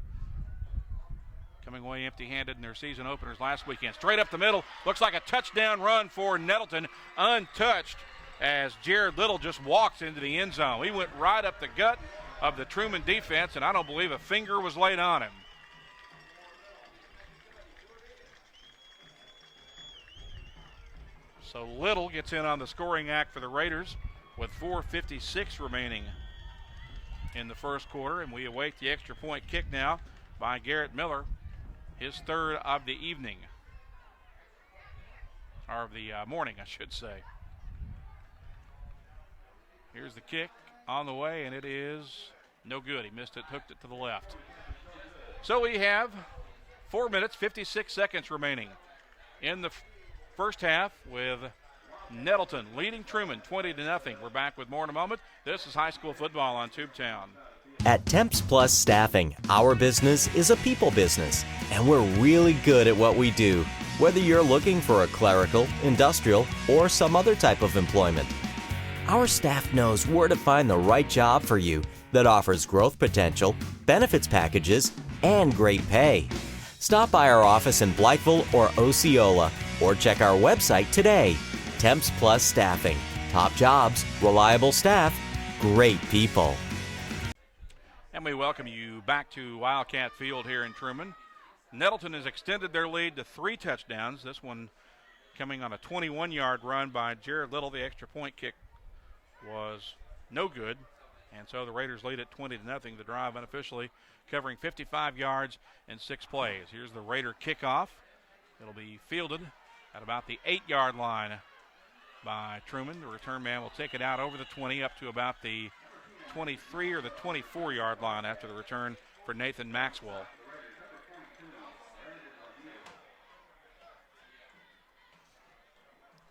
coming away empty-handed in their season openers last weekend. Straight up the middle. Looks like a touchdown run for Nettleton. Untouched as Jared Little just walks into the end zone. He went right up the gut of the Trumann defense, and I don't believe a finger was laid on him. So Little gets in on the scoring act for the Raiders with 4:56 remaining in the first quarter, and we await the extra point kick now by Garrett Miller, his third of the evening, or of the morning, I should say. Here's the kick on the way, and it is no good. He missed it, hooked it to the left. So we have 4 minutes, 56 seconds remaining in the first half with Nettleton leading Trumann 20-0. We're back with more in a moment. This is high school football on Tubetown. At Temps Plus Staffing, our business is a people business, and we're really good at what we do, whether you're looking for a clerical, industrial, or some other type of employment. Our staff knows where to find the right job for you that offers growth potential, benefits packages, and great pay. Stop by our office in Blytheville or Osceola, or check our website today. Temps Plus Staffing. Top jobs, reliable staff, great people. And we welcome you back to Wildcat Field here in Trumann. Nettleton has extended their lead to 3 touchdowns. This one coming on a 21-yard run by Jared Little. The extra point kick was no good. And so the Raiders lead at 20-0. The drive unofficially covering 55 yards and 6 plays. Here's the Raider kickoff. It'll be fielded at about the 8-yard line by Trumann. The return man will take it out over the 20 up to about the 23 or the 24-yard line after the return for Nathan Maxwell.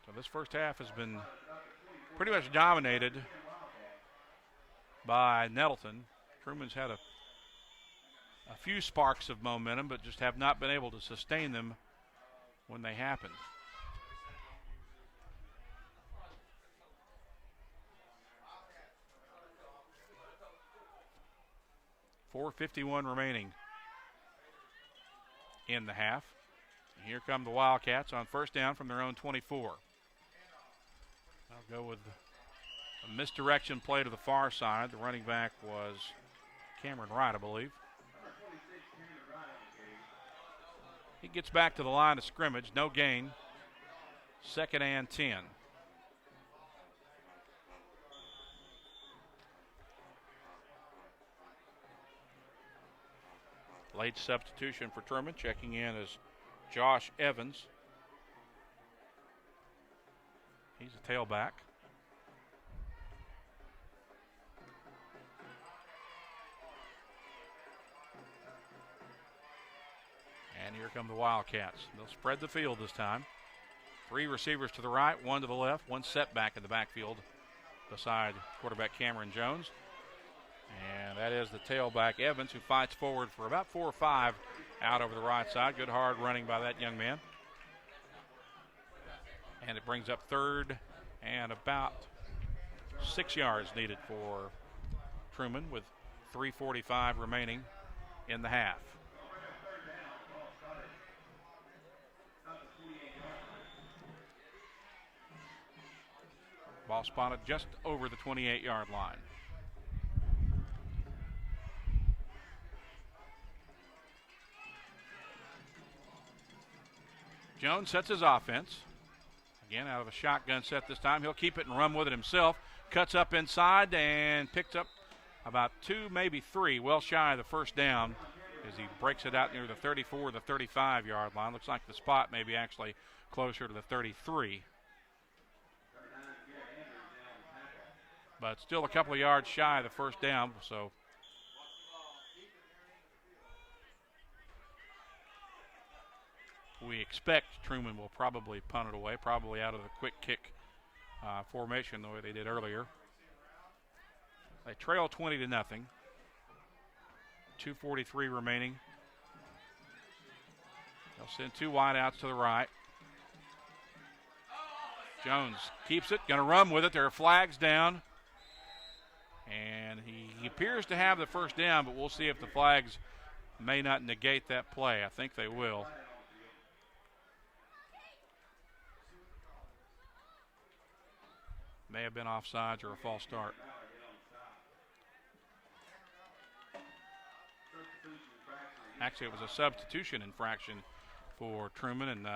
So this first half has been pretty much dominated by Nettleton. Trumann's had a few sparks of momentum, but just have not been able to sustain them when they happened. .4:51 remaining in the half. And here come the Wildcats on first down from their own 24. I'll go with a misdirection play to the far side. The running back was Cameron Wright, I believe. He gets back to the line of scrimmage. No gain. 2nd and 10. Late substitution for Trumann. Checking in is Josh Evans. He's a tailback. And here come the Wildcats. They'll spread the field this time. 3 receivers to the right, 1 to the left, 1 setback in the backfield beside quarterback Cameron Jones. And that is the tailback Evans, who fights forward for about 4 or 5 out over the right side. Good hard running by that young man. And it brings up 3rd and about 6 yards needed for Trumann with 3:45 remaining in the half. Ball spotted just over the 28-yard line. Jones sets his offense. Again, out of a shotgun set this time. He'll keep it and run with it himself. Cuts up inside and picks up about 2, maybe 3, well shy of the first down as he breaks it out near the 34 or the 35-yard line. Looks like the spot may be actually closer to the 33. But still a couple of yards shy of the first down, so we expect Trumann will probably punt it away, probably out of the quick kick formation the way they did earlier. They trail 20-0. 2:43 remaining. They'll send 2 wideouts to the right. Jones keeps it, going to run with it. There are flags down. And he appears to have the first down, but we'll see if the flags may not negate that play. I think they will. May have been offsides or a false start. Actually, it was a substitution infraction for Trumann, and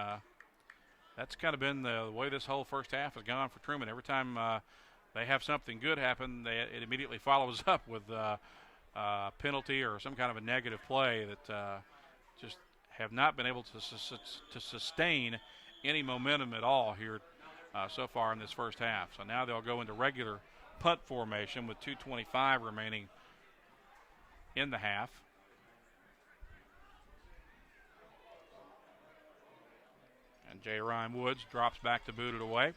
that's kind of been the way this whole first half has gone for Trumann. Every time they have something good happen, it immediately follows up with a penalty or some kind of a negative play that just have not been able to sustain any momentum at all here so far in this first half. So now they'll go into regular punt formation with 2:25 remaining in the half. And And J. Ryan Woods drops back to boot it away.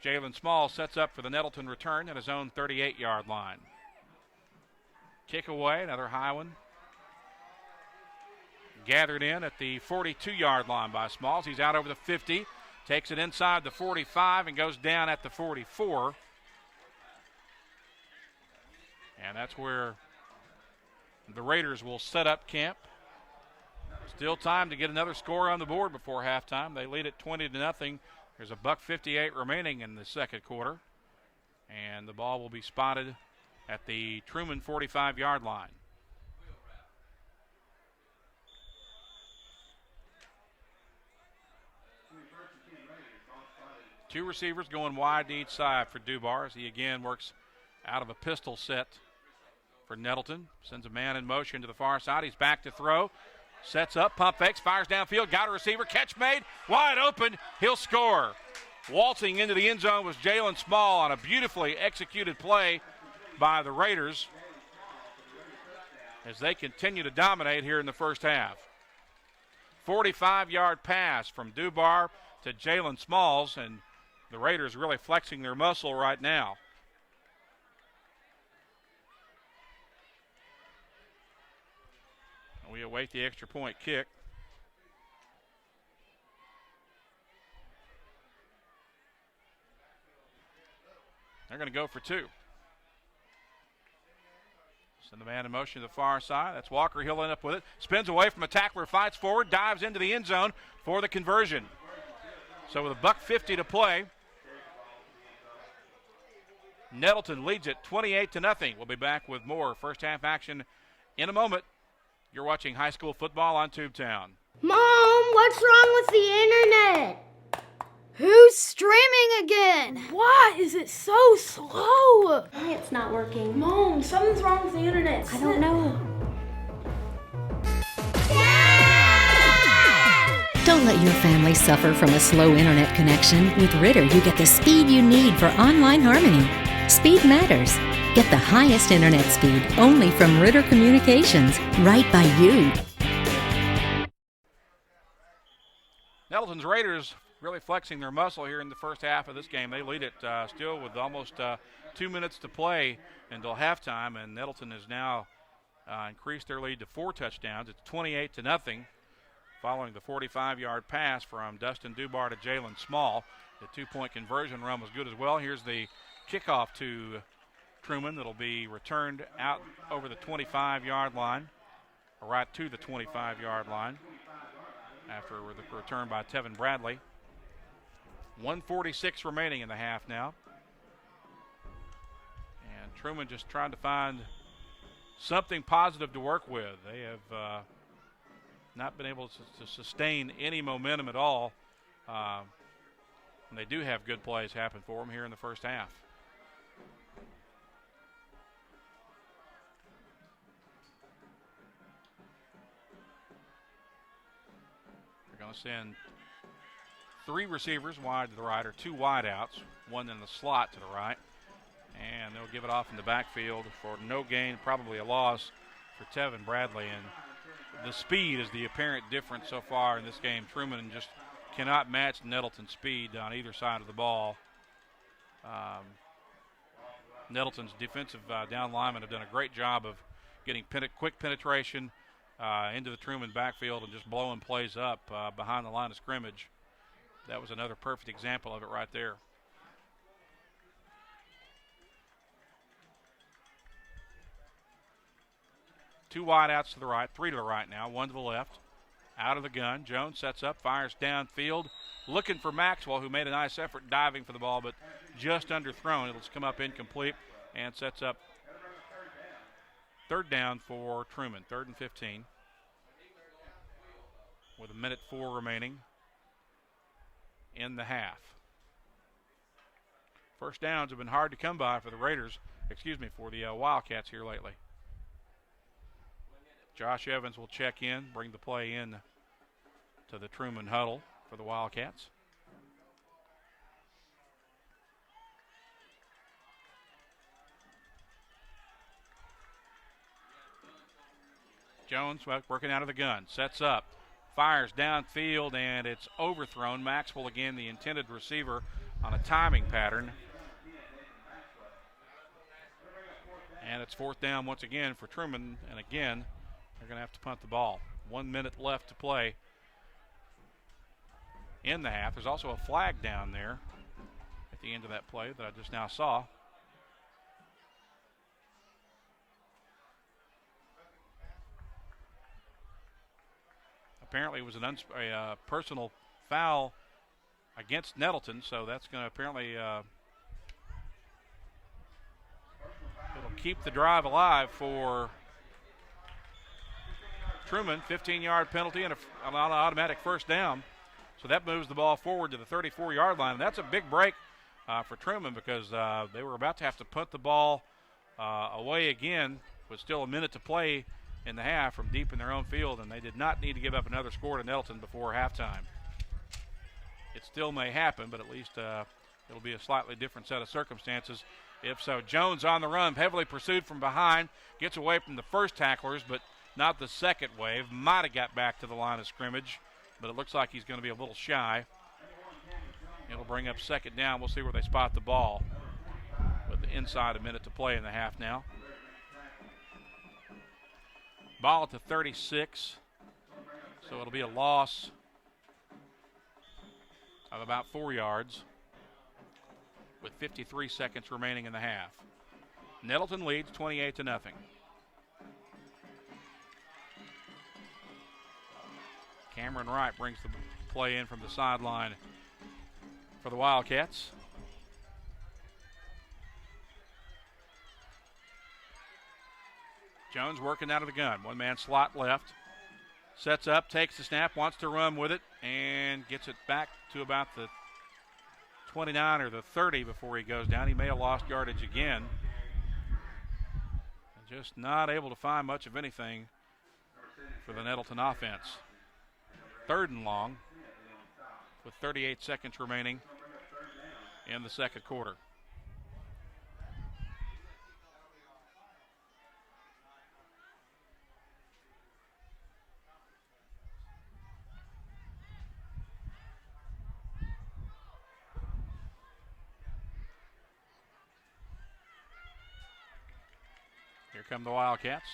Jalen Small sets up for the Nettleton return at his own 38-yard line. Kick away, another high one. Gathered in at the 42-yard line by Smalls. He's out over the 50, takes it inside the 45 and goes down at the 44. And that's where the Raiders will set up camp. Still time to get another score on the board before halftime. They lead it 20-0. There's a $1:58 remaining in the second quarter. And the ball will be spotted at the Trumann 45-yard line. Two receivers going wide to each side for Dubar as he again works out of a pistol set for Nettleton. Sends a man in motion to the far side. He's back to throw. Sets up, pump fakes, fires downfield, got a receiver, catch made, wide open, he'll score. Waltzing into the end zone was Jalen Small on a beautifully executed play by the Raiders as they continue to dominate here in the first half. 45-yard pass from Dubar to Jalen Smalls, and the Raiders really flexing their muscle right now. We await the extra point kick. They're going to go for two. Send the man in motion to the far side. That's Walker. He'll end up with it. Spins away from a tackler, fights forward, dives into the end zone for the conversion. So with a $1:50 to play, Nettleton leads it 28-0. We'll be back with more first half action in a moment. You're watching high school football on Tubetown. Mom, what's wrong with the internet? Who's streaming again? Why is it so slow? Why it's not working? Mom, something's wrong with the internet. I don't know. Don't let your family suffer from a slow internet connection. With Ritter, you get the speed you need for online harmony. Speed matters. Get the highest internet speed only from Ritter Communications, right by you. Nettleton's Raiders really flexing their muscle here in the first half of this game. They lead it still with almost 2 minutes to play until halftime, and Nettleton has now increased their lead to 4 touchdowns. It's 28-0 following the 45-yard pass from Dustin Dubar to Jalen Small. The 2-point conversion run was good as well. Here's the kickoff to Trumann that'll be returned out over the 25-yard line, or right to the 25-yard line after the return by Tevin Bradley. 1:46 remaining in the half now. And Trumann just trying to find something positive to work with. They have not been able to sustain any momentum at all. And they do have good plays happen for them here in the first half. They're going to send 3 receivers wide to the right, or 2 wide outs, 1 in the slot to the right. And they'll give it off in the backfield for no gain, probably a loss for Tevin Bradley. And the speed is the apparent difference so far in this game. Trumann just cannot match Nettleton's speed on either side of the ball. Nettleton's defensive down linemen have done a great job of getting quick penetration into the Trumann backfield and just blowing plays up behind the line of scrimmage. That was another perfect example of it right there. Two wide outs to the right, 3 to the right now, 1 to the left. Out of the gun, Jones sets up, fires downfield, looking for Maxwell, who made a nice effort diving for the ball, but just underthrown. It'll come up incomplete and sets up 3rd down for Trumann, 3rd and 15. With 1:04 remaining in the half. First downs have been hard to come by for the Raiders, for the Wildcats here lately. Josh Evans will check in, bring the play in to the Trumann huddle for the Wildcats. Jones working out of the gun, sets up, Fires downfield, and it's overthrown. Maxwell, again, the intended receiver on a timing pattern. And it's fourth down once again for Trumann, and again, they're going to have to punt the ball. 1 minute left to play in the half. There's also a flag down there at the end of that play that I just now saw. Apparently it was a personal foul against Nettleton, so that's going to apparently it'll keep the drive alive for Trumann. 15-yard penalty and an automatic first down. So that moves the ball forward to the 34-yard line. And that's a big break for Trumann because they were about to have to punt the ball away again with still a minute to play in the half from deep in their own field, and they did not need to give up another score to Nettleton before halftime. It still may happen, but at least it'll be a slightly different set of circumstances if so. Jones on the run, heavily pursued from behind, gets away from the first tacklers, but not the second wave. Might have got back to the line of scrimmage, but it looks like he's going to be a little shy. It'll bring up second down. We'll see where they spot the ball with inside a minute to play in the half now. Ball at the 36, so it'll be a loss of about 4 yards with 53 seconds remaining in the half. Nettleton leads 28-0. Cameron Wright brings the play in from the sideline for the Wildcats. Jones working out of the gun. One-man slot left. Sets up, takes the snap, wants to run with it, and gets it back to about the 29 or the 30 before he goes down. He may have lost yardage again. Just not able to find much of anything for the Nettleton offense. Third and long with 38 seconds remaining in the second quarter. Here come the Wildcats.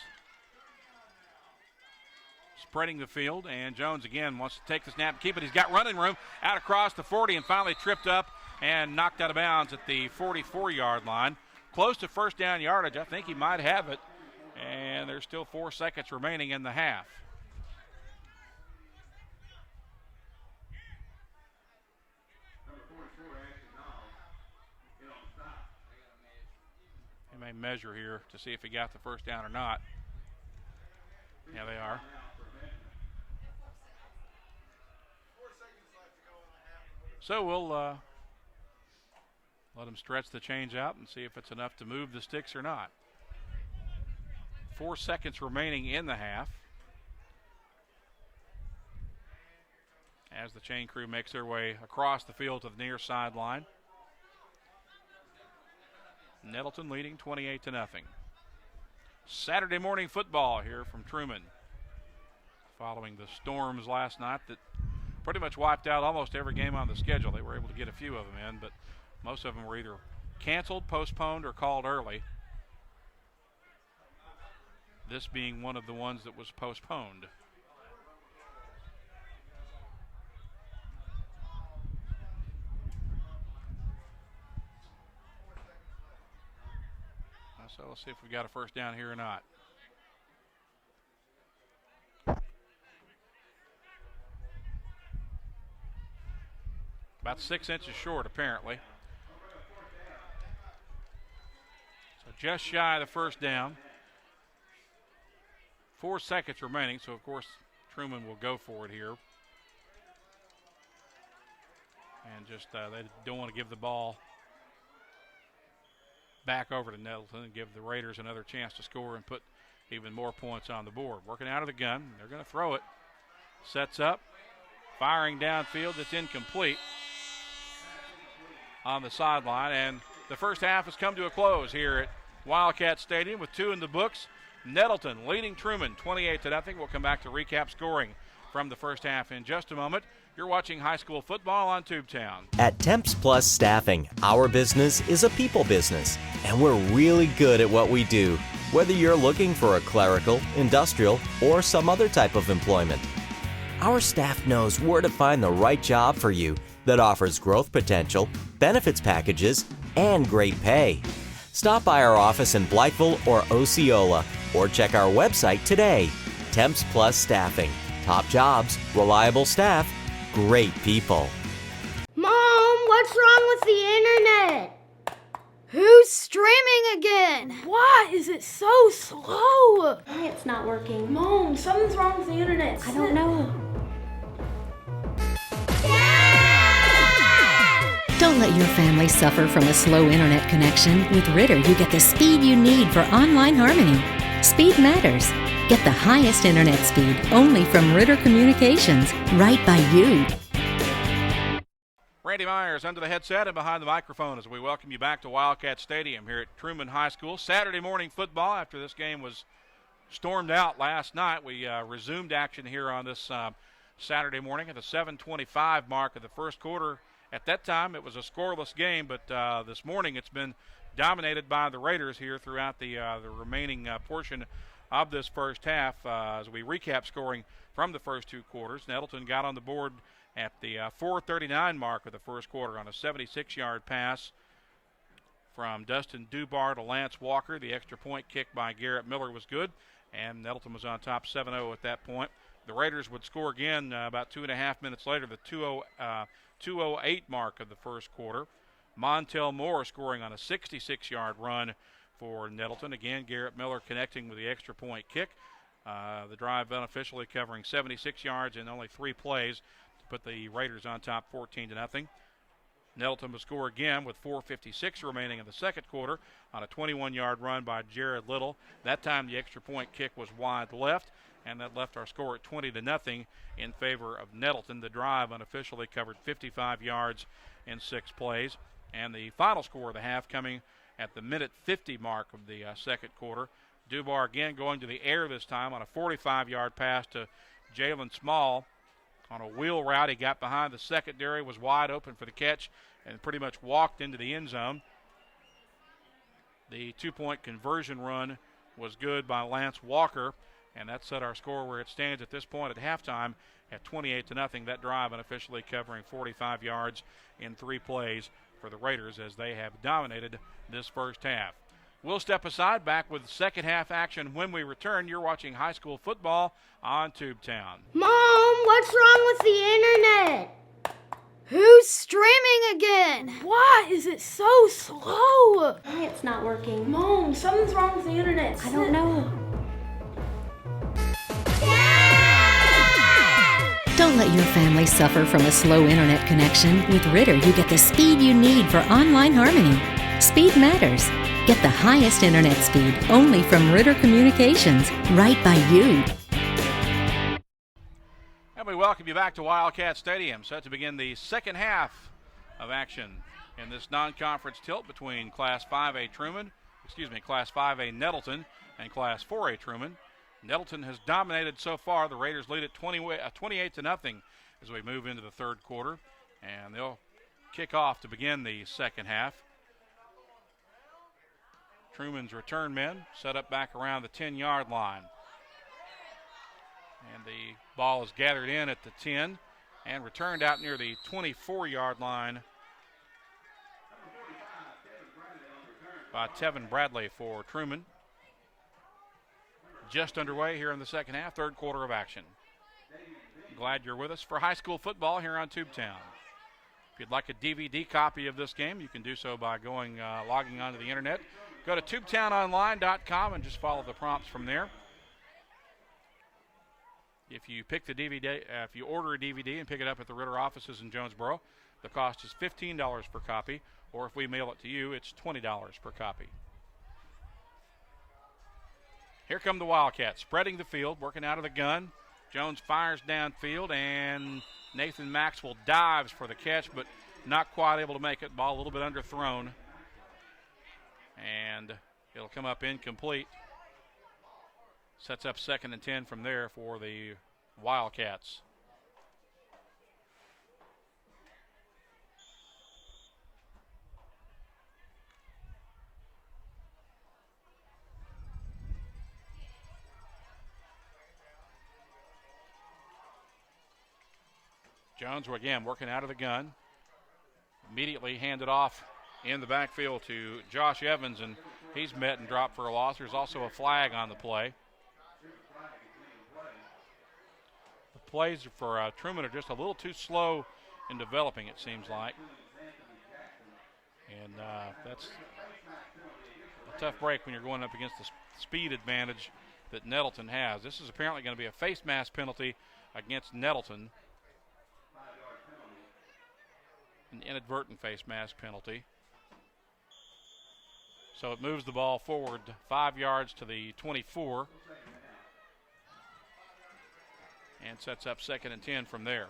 Spreading the field, and Jones again wants to take the snap and keep it. He's got running room out across the 40 and finally tripped up and knocked out of bounds at the 44-yard line. Close to first down yardage. I think he might have it, and there's still 4 seconds remaining in the half. He may measure here to see if he got the first down or not. Yeah, they are. So we'll let him stretch the change out and see if it's enough to move the sticks or not. 4 seconds remaining in the half as the chain crew makes their way across the field to the near sideline. Nettleton leading 28-0. Saturday morning football here from Trumann. Following the storms last night that pretty much wiped out almost every game on the schedule. They were able to get a few of them in, but most of them were either canceled, postponed, or called early. This being one of the ones that was postponed. So let's see if we got a first down here or not. About 6 inches short, apparently. So just shy of the first down. 4 seconds remaining, so of course Trumann will go for it here. And just they don't want to give the ball back over to Nettleton and give the Raiders another chance to score and put even more points on the board. Working out of the gun. They're going to throw it. Sets up. Firing downfield. It's incomplete on the sideline. And the first half has come to a close here at Wildcat Stadium with 2 in the books. Nettleton leading Trumann 28-0. We'll come back to recap scoring from the first half in just a moment. You're watching high school football on Tubetown. At Temps Plus Staffing, our business is a people business, and we're really good at what we do, whether you're looking for a clerical, industrial, or some other type of employment. Our staff knows where to find the right job for you that offers growth potential, benefits packages, and great pay. Stop by our office in Blytheville or Osceola, or check our website today. Temps Plus Staffing. Top jobs, reliable staff, great people. Mom, what's wrong with the internet? Who's streaming again? Why is it so slow? It's not working. Mom, something's wrong with the internet. I don't know. Don't let your family suffer from a slow internet connection. With Ritter, you get the speed you need for online harmony. Speed matters. Get the highest internet speed only from Ritter Communications, right by you. Randy Myers under the headset and behind the microphone as we welcome you back to Wildcat Stadium here at Trumann High School. Saturday morning football after this game was stormed out last night. We resumed action here on this Saturday morning at the 7:25 mark of the first quarter. At that time, it was a scoreless game, but this morning it's been dominated by the Raiders here throughout the remaining portion of this first half. As we recap scoring from the first two quarters, Nettleton got on the board at the 4:39 mark of the first quarter on a 76-yard pass from Dustin Dubar to Lance Walker. The extra point kick by Garrett Miller was good, and Nettleton was on top 7-0 at that point. The Raiders would score again about 2.5 minutes later, the 2:08 mark of the first quarter. Montel Moore scoring on a 66-yard run for Nettleton. Again, Garrett Miller connecting with the extra point kick. The drive unofficially covering 76 yards in only 3 plays to put the Raiders on top 14-0. Nettleton will score again with 4:56 remaining in the second quarter on a 21-yard run by Jared Little. That time the extra point kick was wide left, and that left our score at 20-0 in favor of Nettleton. The drive unofficially covered 55 yards in 6 plays. And the final score of the half coming at the minute 50 mark of the second quarter. Dubar again going to the air this time on a 45-yard pass to Jalen Small. On a wheel route, he got behind the secondary, was wide open for the catch, and pretty much walked into the end zone. The 2-point conversion run was good by Lance Walker, and that set our score where it stands at this point at halftime at 28-0. That drive unofficially covering 45 yards in 3 plays for the Raiders as they have dominated this first half. We'll step aside, back with second half action when we return. You're watching high school football on Tubetown. Mom, what's wrong with the internet? Who's streaming again? Why is it so slow? It's not working. Mom, something's wrong with the internet. I don't know. Don't let your family suffer from a slow internet connection. With Ritter, you get the speed you need for online harmony. Speed matters. Get the highest internet speed only from Ritter Communications, right by you. And we welcome you back to Wildcat Stadium, set to begin the second half of action in this non-conference tilt between Class 5A Nettleton and Class 4A Trumann. Nettleton has dominated so far. The Raiders lead at 28-0 as we move into the third quarter, and they'll kick off to begin the second half. Trumann's return men set up back around the 10-yard line. And the ball is gathered in at the 10 and returned out near the 24-yard line by Tevin Bradley for Trumann. Just underway here in the second half, third quarter of action. Glad you're with us for high school football here on Tubetown. If you'd like a DVD copy of this game, you can do so by logging onto the internet. Go to tubetownonline.com and just follow the prompts from there. If you pick the DVD, if you order a DVD and pick it up at the Ritter offices in Jonesboro, the cost is $15 per copy, or if we mail it to you, it's $20 per copy. Here come the Wildcats, spreading the field, working out of the gun. Jones fires downfield, and Nathan Maxwell dives for the catch, but not quite able to make it. Ball a little bit underthrown, and it'll come up incomplete. Sets up 2nd and 10 from there for the Wildcats. Jones, again, working out of the gun. Immediately handed off in the backfield to Josh Evans, and he's met and dropped for a loss. There's also a flag on the play. The plays for Trumann are just a little too slow in developing, it seems like. And that's a tough break when you're going up against the speed advantage that Nettleton has. This is apparently going to be a face mask penalty against Nettleton. An inadvertent face mask penalty. So it moves the ball forward 5 yards to the 24 and sets up 2nd and 10 from there.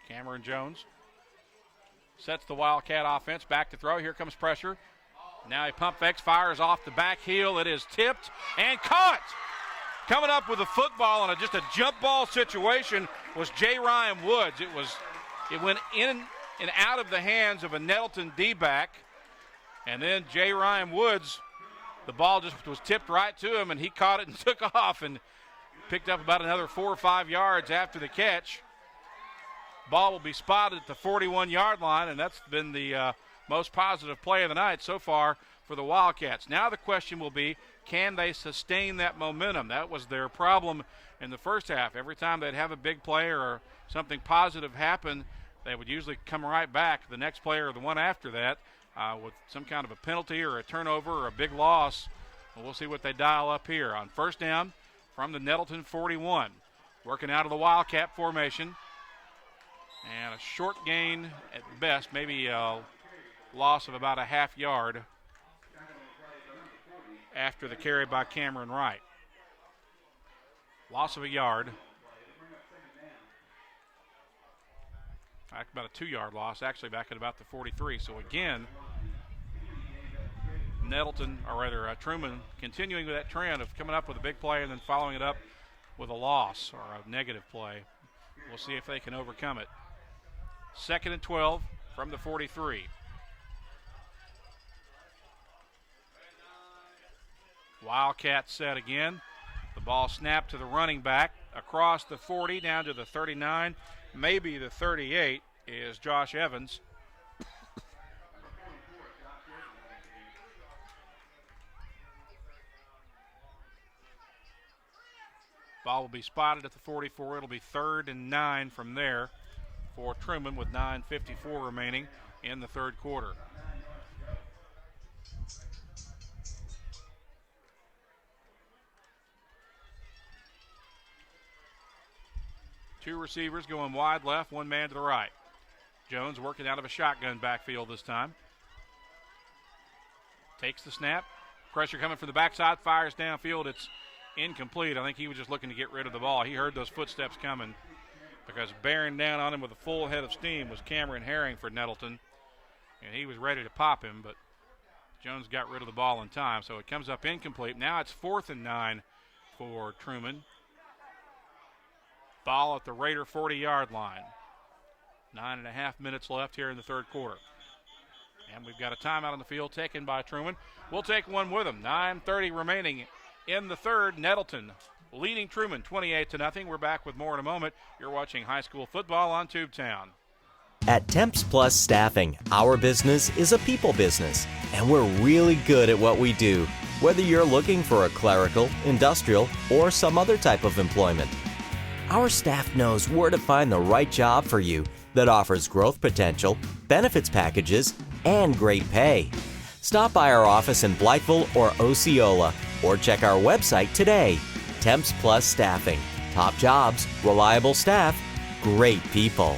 Cameron Jones sets the Wildcat offense back to throw. Here comes pressure. Now he pump fakes, fires off the back heel. It is tipped and caught. Coming up with a football on just a jump ball situation was J. Ryan Woods. It went in and out of the hands of a Nettleton D-back. And then J. Ryan Woods, the ball just was tipped right to him, and he caught it and took off and picked up about another 4 or 5 yards after the catch. Ball will be spotted at the 41-yard line, and that's been the most positive play of the night so far for the Wildcats. Now the question will be, can they sustain that momentum? That was their problem in the first half. Every time they'd have a big play or something positive happen, they would usually come right back the next play or the one after that with some kind of a penalty or a turnover or a big loss. And we'll see what they dial up here on first down from the Nettleton 41. Working out of the Wildcat formation. And a short gain at best, maybe a loss of about a half yard after the carry by Cameron Wright. Loss of a yard. About a 2-yard loss, actually back at about the 43. So again, Trumann continuing with that trend of coming up with a big play and then following it up with a loss or a negative play. We'll see if they can overcome it. 2nd and 12 from the 43. Wildcat set again. The ball snapped to the running back across the 40 down to the 39, maybe the 38 is Josh Evans. Ball will be spotted at the 44. It'll be 3rd and 9 from there for Trumann with 9:54 remaining in the third quarter. Two receivers going wide left, one man to the right. Jones working out of a shotgun backfield this time. Takes the snap. Pressure coming from the backside, fires downfield. It's incomplete. I think he was just looking to get rid of the ball. He heard those footsteps coming because bearing down on him with a full head of steam was Cameron Herring for Nettleton. And he was ready to pop him, but Jones got rid of the ball in time, so it comes up incomplete. Now it's 4th and 9 for Trumann. Ball at the Raider 40-yard line. 9.5 minutes left here in the third quarter. And we've got a timeout on the field taken by Trumann. We'll take one with them. 9:30 remaining in the third. Nettleton leading Trumann 28-0. We're back with more in a moment. You're watching high school football on Tubetown. At Temps Plus Staffing, our business is a people business, and we're really good at what we do, whether you're looking for a clerical, industrial, or some other type of employment. Our staff knows where to find the right job for you that offers growth potential, benefits packages, and great pay. Stop by our office in Blytheville or Osceola, or check our website today. Temps Plus Staffing. Top jobs, reliable staff, great people.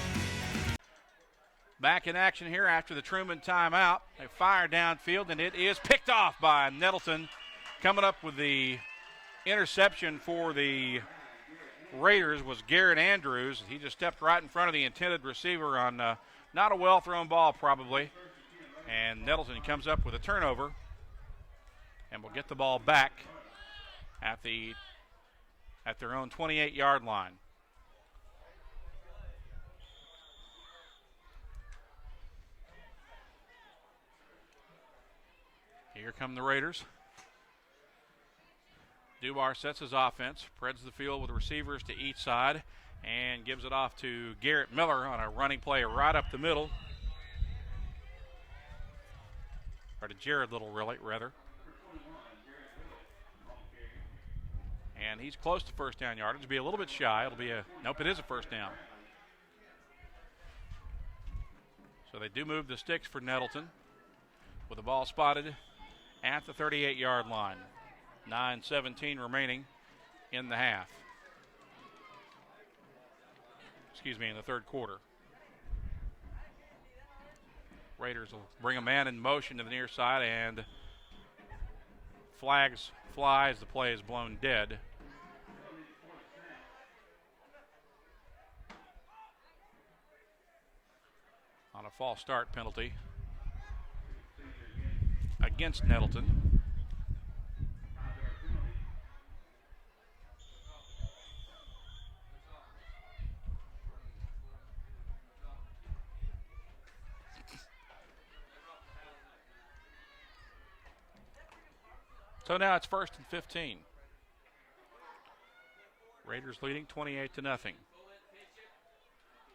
Back in action here after the Trumann timeout. They fire downfield, and it is picked off by Nettleton. Coming up with the interception for the Raiders was Garrett Andrews. He just stepped right in front of the intended receiver on not a well-thrown ball probably. And Nettleton comes up with a turnover and will get the ball back at their own 28-yard line. Here come the Raiders. Dubar sets his offense, spreads the field with receivers to each side, and gives it off to Garrett Miller on a running play right up the middle. Or to Jared Little, really, rather. And he's close to first down yardage. Be a little bit shy. Nope, it is a first down. So they do move the sticks for Nettleton with the ball spotted at the 38-yard line. 9:17 remaining in the half. In the third quarter. Raiders will bring a man in motion to the near side, and flags fly as the play is blown dead. On a false start penalty against Nettleton. So now it's 1st and 15. Raiders leading 28-0.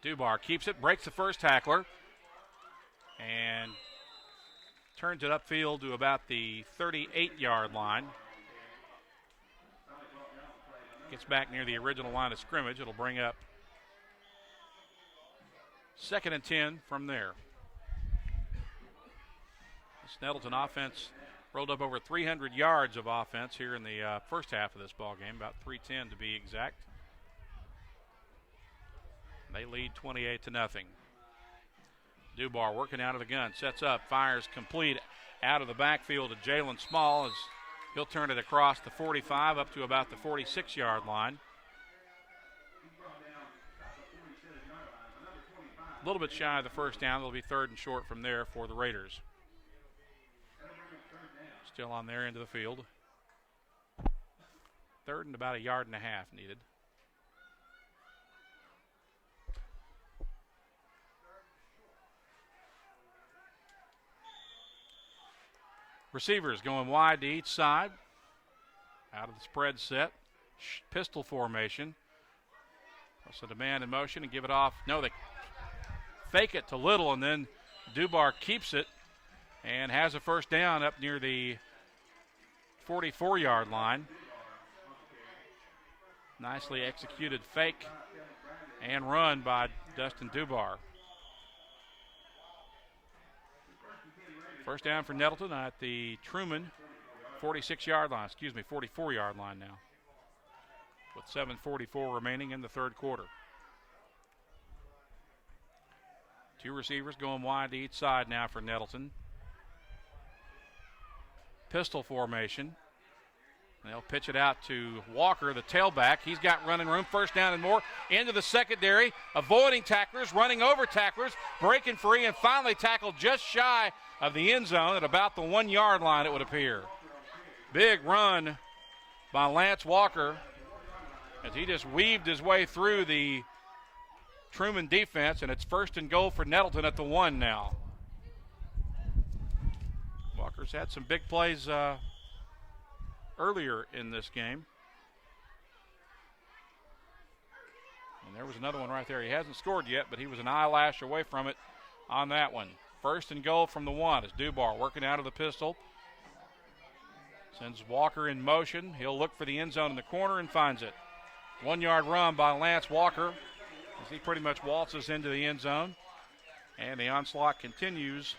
Dubar keeps it, breaks the first tackler, and turns it upfield to about the 38-yard line. Gets back near the original line of scrimmage. It'll bring up 2nd and 10 from there. This Nettleton offense rolled up over 300 yards of offense here in the first half of this ball game, about 310 to be exact. They lead 28-0. Dubar working out of the gun, sets up, fires complete out of the backfield to Jalen Small as he'll turn it across the 45 up to about the 46-yard line. A little bit shy of the first down. It'll be 3rd and short from there for the Raiders. Still on their end of the field. 3rd and about 1.5 yards needed. Receivers going wide to each side. Out of the spread set. Pistol formation. So the man in motion and give it off. No, they fake it to Little, and then Dubar keeps it and has a first down up near the 44-yard line. Nicely executed fake and run by Dustin Dubar. First down for Nettleton at the Trumann 44-yard line now. With 7:44 remaining in the third quarter. Two receivers going wide to each side now for Nettleton. Pistol formation. They'll pitch it out to Walker, the tailback. He's got running room. First down and more. Into the secondary. Avoiding tacklers, running over tacklers, breaking free, and finally tackled just shy of the end zone at about the 1 yard line, it would appear. Big run by Lance Walker as he just weaved his way through the Trumann defense, and it's 1st and goal for Nettleton at the 1 now. Walker's had some big plays earlier in this game. And there was another one right there. He hasn't scored yet, but he was an eyelash away from it on that one. 1st and goal from the 1 as Dubar working out of the pistol. Sends Walker in motion. He'll look for the end zone in the corner and finds it. 1 yard run by Lance Walker as he pretty much waltzes into the end zone. And the onslaught continues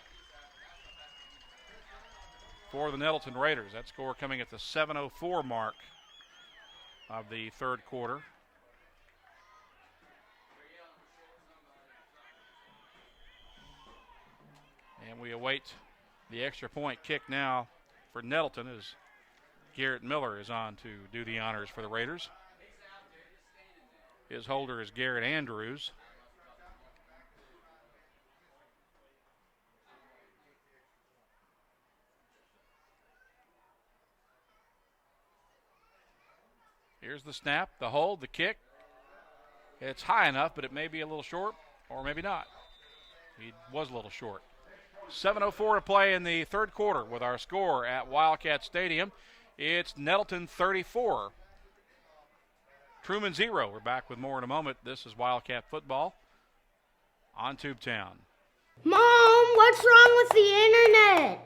for the Nettleton Raiders. That score coming at the 7:04 mark of the third quarter. And we await the extra point kick now for Nettleton as Garrett Miller is on to do the honors for the Raiders. His holder is Garrett Andrews. Here's the snap, the hold, the kick. It's high enough, but it may be a little short, or maybe not. He was a little short. 7:04 to play in the third quarter with our score at Wildcat Stadium. It's Nettleton 34, Trumann 0. We're back with more in a moment. This is Wildcat football on Tubetown. Mom, what's wrong with the internet?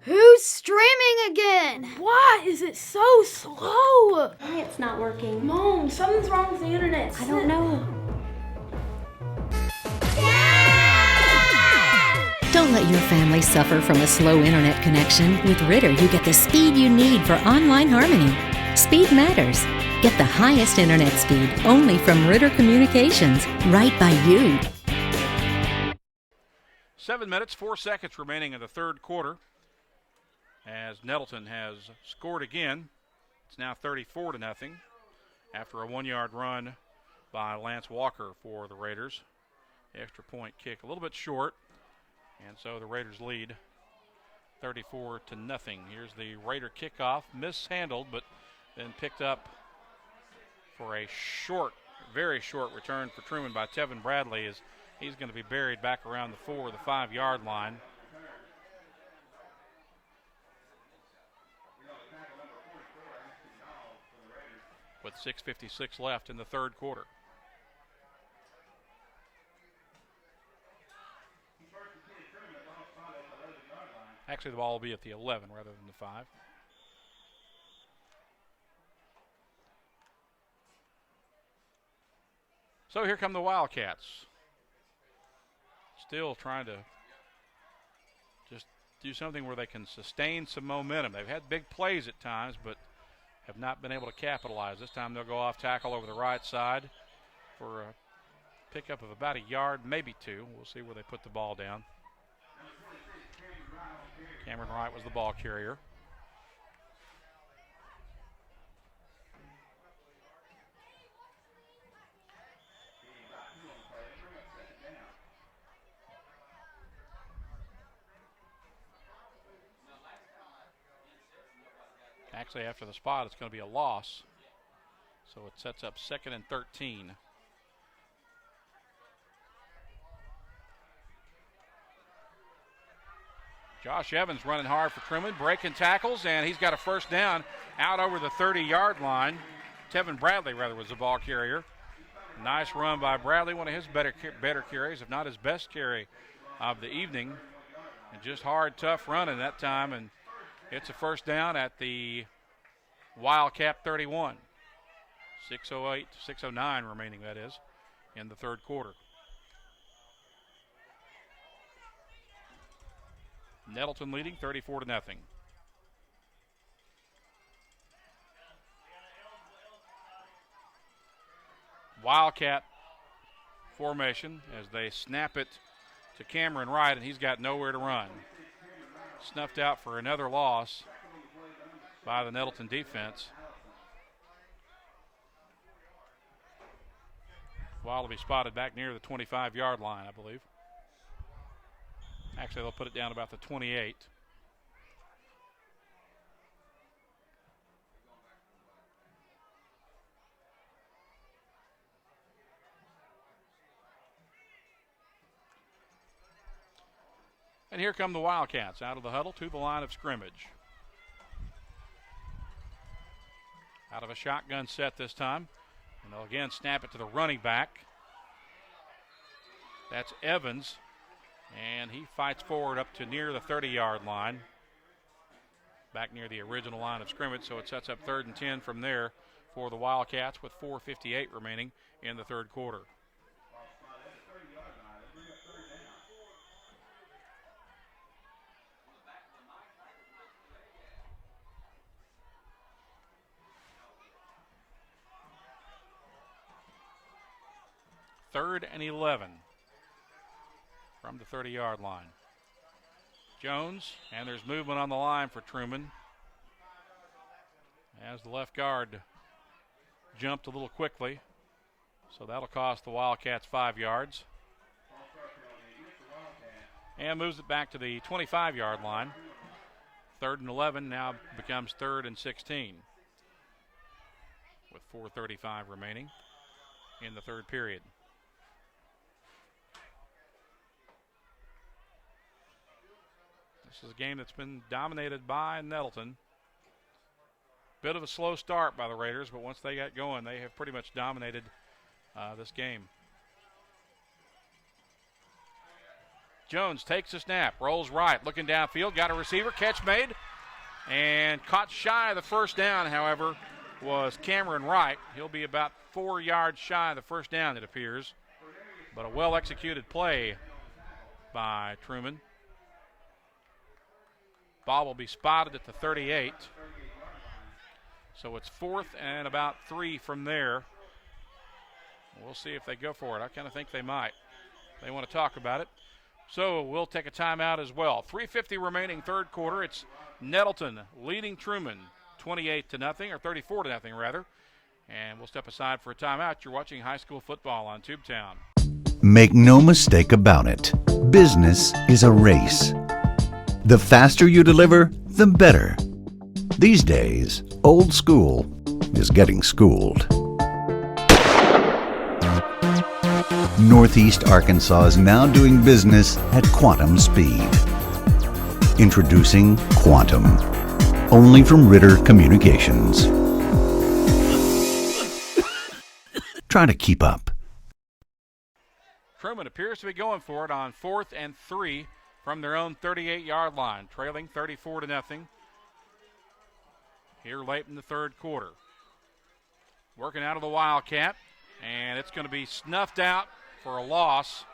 Who's streaming again? Why is it so slow? Why it's not working? Mom, something's wrong with the internet. I don't know. Don't let your family suffer from a slow internet connection. With Ritter, you get the speed you need for online harmony. Speed matters. Get the highest internet speed only from Ritter Communications, right by you. 7 minutes, 4 seconds remaining in the third quarter as Nettleton has scored again. It's now 34-0 after a 1-yard run by Lance Walker for the Raiders. Extra point kick a little bit short, and so the Raiders lead 34-0. Here's the Raider kickoff, mishandled, but then picked up for a short, very short return for Trumann by Tevin Bradley, as he's going to be buried back around the 4 or the 5-yard line. With 6:56 left in the third quarter. Actually, the ball will be at the 11 rather than the 5. So here come the Wildcats. Still trying to just do something where they can sustain some momentum. They've had big plays at times, but have not been able to capitalize. This time they'll go off tackle over the right side for a pickup of about a yard, maybe 2. We'll see where they put the ball down. Cameron Wright was the ball carrier. Actually, after the spot, it's going to be a loss. So it sets up 2nd and 13. Josh Evans running hard for Trumann, breaking tackles, and he's got a first down out over the 30-yard line. Tevin Bradley, rather, was the ball carrier. Nice run by Bradley, one of his better carries, if not his best carry of the evening. And just hard, tough running that time, and it's a first down at the Wildcat 31. 6:08, 6:09 remaining, that is, in the third quarter. Nettleton leading 34-0. Wildcat formation as they snap it to Cameron Wright, and he's got nowhere to run. Snuffed out for another loss by the Nettleton defense. Ball will be spotted back near the 25-yard line, I believe. Actually, they'll put it down about the 28. And here come the Wildcats out of the huddle to the line of scrimmage. Out of a shotgun set this time. And they'll again snap it to the running back. That's Evans. And he fights forward up to near the 30-yard line. Back near the original line of scrimmage, so it sets up 3rd and 10 from there for the Wildcats with 4:58 remaining in the third quarter. Third and 11 from the 30-yard line. Jones, and there's movement on the line for Trumann as the left guard jumped a little quickly, so that'll cost the Wildcats 5 yards. And moves it back to the 25-yard line. 3rd and 11 now becomes 3rd and 16. with 4:35 remaining in the third period. This is a game that's been dominated by Nettleton. Bit of a slow start by the Raiders, but once they got going, they have pretty much dominated this game. Jones takes a snap, rolls right, looking downfield, got a receiver, catch made, and caught shy of the first down, however, was Cameron Wright. He'll be about 4 yards shy of the first down, it appears, but a well-executed play by Trumann. Ball will be spotted at the 38. So it's 4th and about 3 from there. We'll see if they go for it. I kind of think they might. They want to talk about it. So we'll take a timeout as well. 3:50 remaining third quarter. It's Nettleton leading Trumann 28-0, or 34-0 rather. And we'll step aside for a timeout. You're watching high school football on Tubetown. Make no mistake about it. Business is a race. The faster you deliver, the better. These days, old school is getting schooled. Northeast Arkansas is now doing business at quantum speed. Introducing Quantum, only from Ritter Communications. Try to keep up. Trumann appears to be going for it on 4th and 3 from their own 38-yard line, trailing 34-0 here late in the third quarter. Working out of the Wildcat, and it's going to be snuffed out for a loss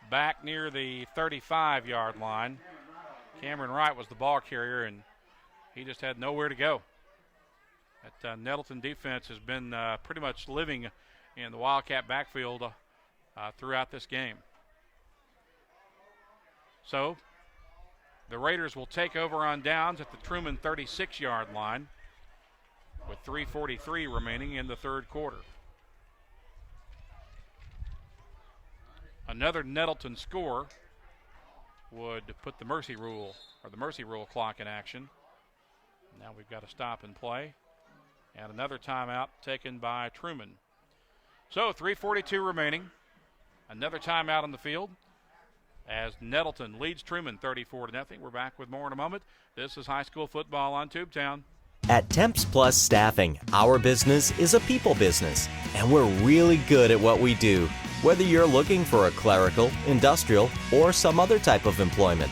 back near the 35-yard line. Cameron Wright was the ball carrier, and he just had nowhere to go. That Nettleton defense has been pretty much living in the Wildcat backfield throughout this game. So the Raiders will take over on downs at the Trumann 36-yard line with 3:43 remaining in the third quarter. Another Nettleton score would put the mercy rule clock in action. Now we've got to stop and play. And another timeout taken by Trumann. So 3:42 remaining. Another timeout on the field as Nettleton leads Trumann 34-0. We're back with more in a moment. This is high school football on Tubetown. At Temps Plus Staffing, our business is a people business, and we're really good at what we do, whether you're looking for a clerical, industrial, or some other type of employment.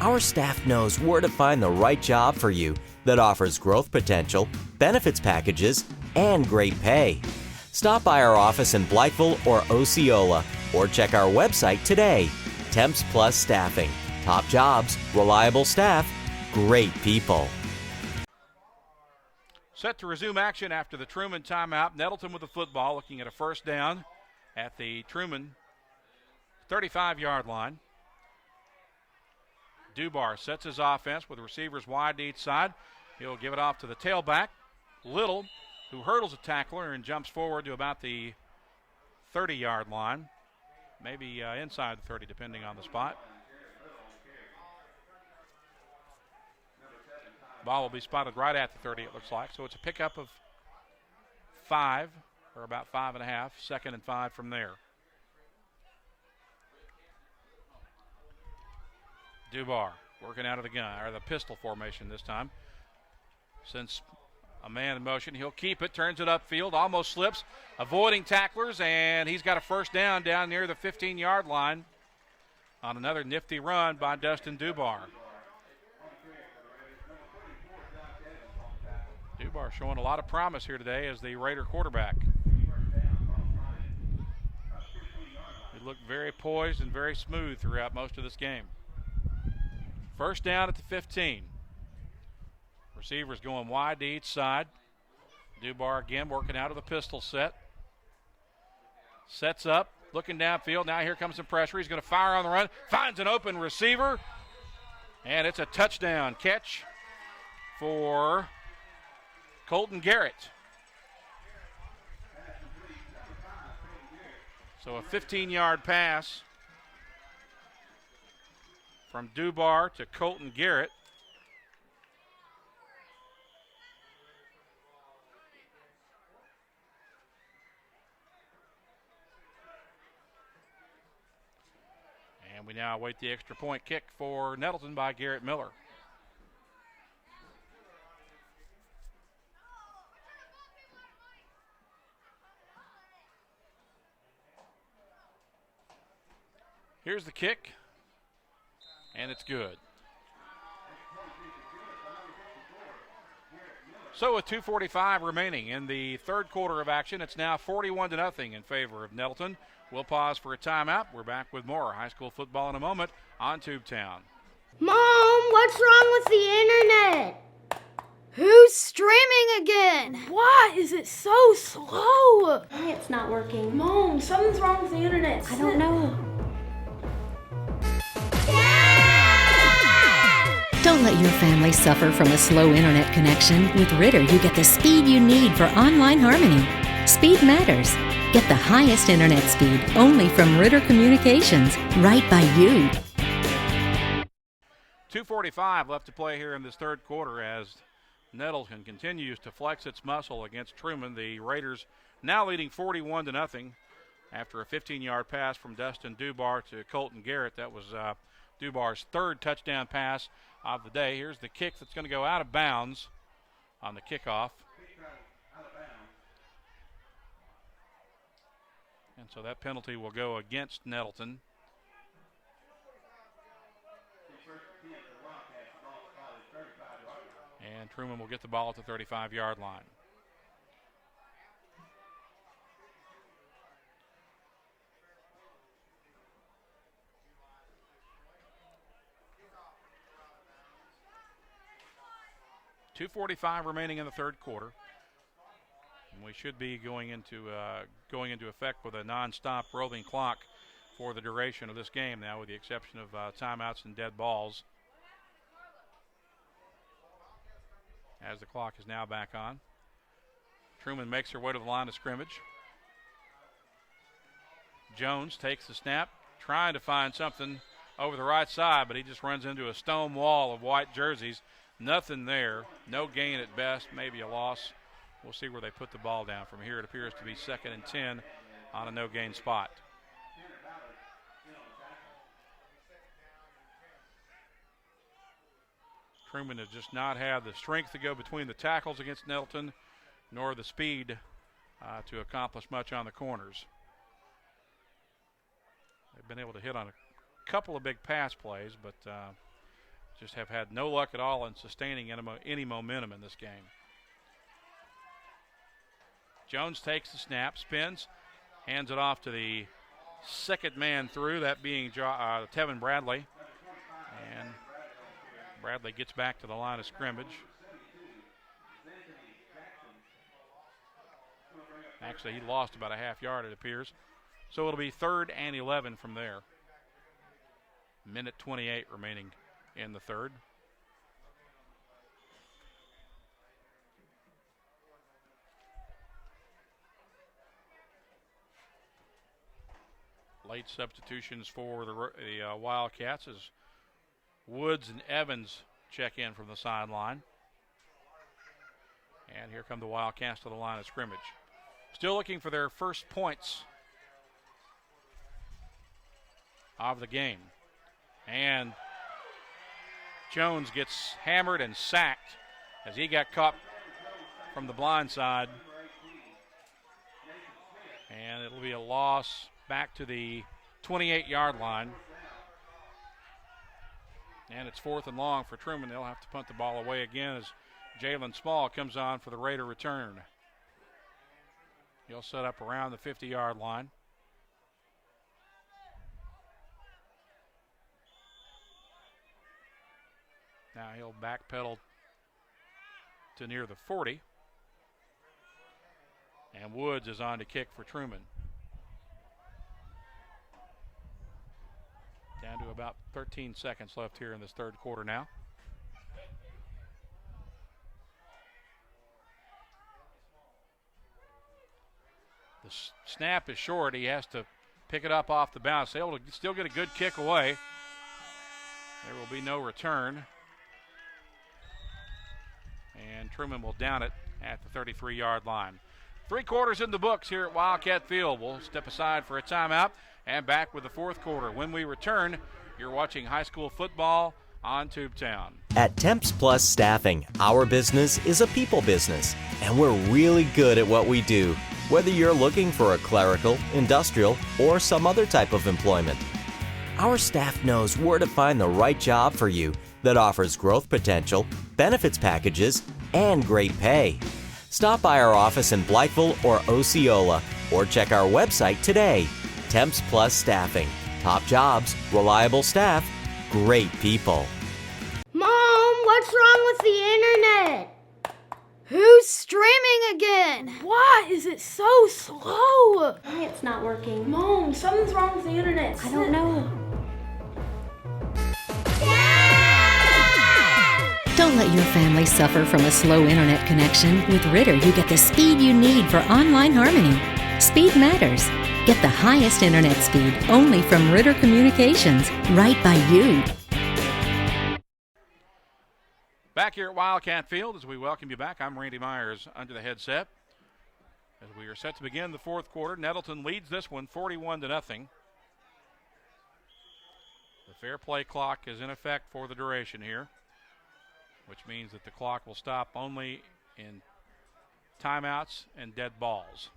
Our staff knows where to find the right job for you that offers growth potential, benefits packages, and great pay. Stop by our office in Blytheville or Osceola, or check our website today. Temps Plus Staffing. Top jobs, reliable staff, great people. Set to resume action after the Trumann timeout. Nettleton with the football, looking at a first down at the Trumann 35-yard line. Dubar sets his offense with receivers wide to each side. He'll give it off to the tailback, Little, who hurdles a tackler and jumps forward to about the 30-yard line. Maybe inside the 30, depending on the spot. Ball will be spotted right at the 30, it looks like. So it's a pickup of 5, or about 5.5, 2nd and 5 from there. Dubar working out of the gun, or the pistol formation this time. Since a man in motion, he'll keep it, turns it upfield, almost slips, avoiding tacklers, and he's got a first down near the 15-yard line on another nifty run by Dustin Dubar. Dubar showing a lot of promise here today as the Raider quarterback. He looked very poised and very smooth throughout most of this game. First down at the 15. Receivers going wide to each side. Dubar again working out of the pistol set. Sets up, looking downfield. Now here comes some pressure. He's going to fire on the run. Finds an open receiver. And it's a touchdown catch for Colton Garrett. So a 15-yard pass from Dubar to Colton Garrett. And we now await the extra point kick for Nettleton by Garrett Miller. Here's the kick, and it's good. So with 2:45 remaining in the third quarter of action, it's now 41-0 in favor of Nettleton. We'll pause for a timeout. We're back with more high school football in a moment on Tubetown. Mom, what's wrong with the internet? Who's streaming again? Why is it so slow? Why it's not working? Mom, something's wrong with the internet. I don't know. Don't let your family suffer from a slow internet connection. With Ritter, you get the speed you need for online harmony. Speed matters. Get the highest internet speed only from Ritter Communications, right by you. 2:45 left to play here in this third quarter as Nettleton continues to flex its muscle against Trumann. The Raiders now leading 41-0 after a 15-yard pass from Dustin Dubar to Colton Garrett. That was Dubar's third touchdown pass of the day. Here's the kick that's going to go out of bounds on the kickoff. And so that penalty will go against Nettleton. And Trumann will get the ball at the 35-yard line. .245 remaining in the third quarter. And we should be going into effect with a non-stop rolling clock for the duration of this game now, with the exception of timeouts and dead balls. As the clock is now back on. Trumann makes her way to the line of scrimmage. Jones takes the snap, trying to find something over the right side, but he just runs into a stone wall of white jerseys. Nothing there. No gain at best, maybe a loss. We'll see where they put the ball down from here. It appears to be 2nd and 10 on a no-gain spot. Trumann has just not had the strength to go between the tackles against Nettleton, nor the speed to accomplish much on the corners. They've been able to hit on a couple of big pass plays, but just have had no luck at all in sustaining any momentum in this game. Jones takes the snap, spins, hands it off to the second man through, that being Tevin Bradley. And Bradley gets back to the line of scrimmage. Actually, he lost about a half yard, it appears. So it'll be 3rd and 11 from there. Minute 28 remaining in the third. Late substitutions for the Wildcats as Woods and Evans check in from the sideline. And here come the Wildcats to the line of scrimmage. Still looking for their first points of the game. And Jones gets hammered and sacked as he got caught from the blind side. And it'll be a loss back to the 28-yard line. And it's 4th and long for Trumann. They'll have to punt the ball away again as Jalen Small comes on for the Raider return. He'll set up around the 50-yard line. Now he'll backpedal to near the 40. And Woods is on to kick for Trumann. Down to about 13 seconds left here in this third quarter now. The snap is short. He has to pick it up off the bounce. Able to still get a good kick away. There will be no return. And Trumann will down it at the 33-yard line. Three quarters in the books here at Wildcat Field. We'll step aside for a timeout and back with the fourth quarter. When we return, you're watching high school football on Tubetown. At Temps Plus Staffing, our business is a people business, and we're really good at what we do, whether you're looking for a clerical, industrial, or some other type of employment. Our staff knows where to find the right job for you that offers growth potential, benefits packages, and great pay. Stop by our office in Blytheville or Osceola, or check our website today. Temps Plus Staffing. Top jobs, reliable staff, great people. Mom, what's wrong with the internet? Who's streaming again? Why is it so slow? Why it's not working? Mom, something's wrong with the internet. I don't know. Don't let your family suffer from a slow internet connection. With Ritter, you get the speed you need for online harmony. Speed matters. Get the highest internet speed only from Ritter Communications, right by you. Back here at Wildcat Field as we welcome you back. I'm Randy Myers under the headset. As we are set to begin the fourth quarter, Nettleton leads this one 41-0. The fair play clock is in effect for the duration here, which means that the clock will stop only in timeouts and dead balls.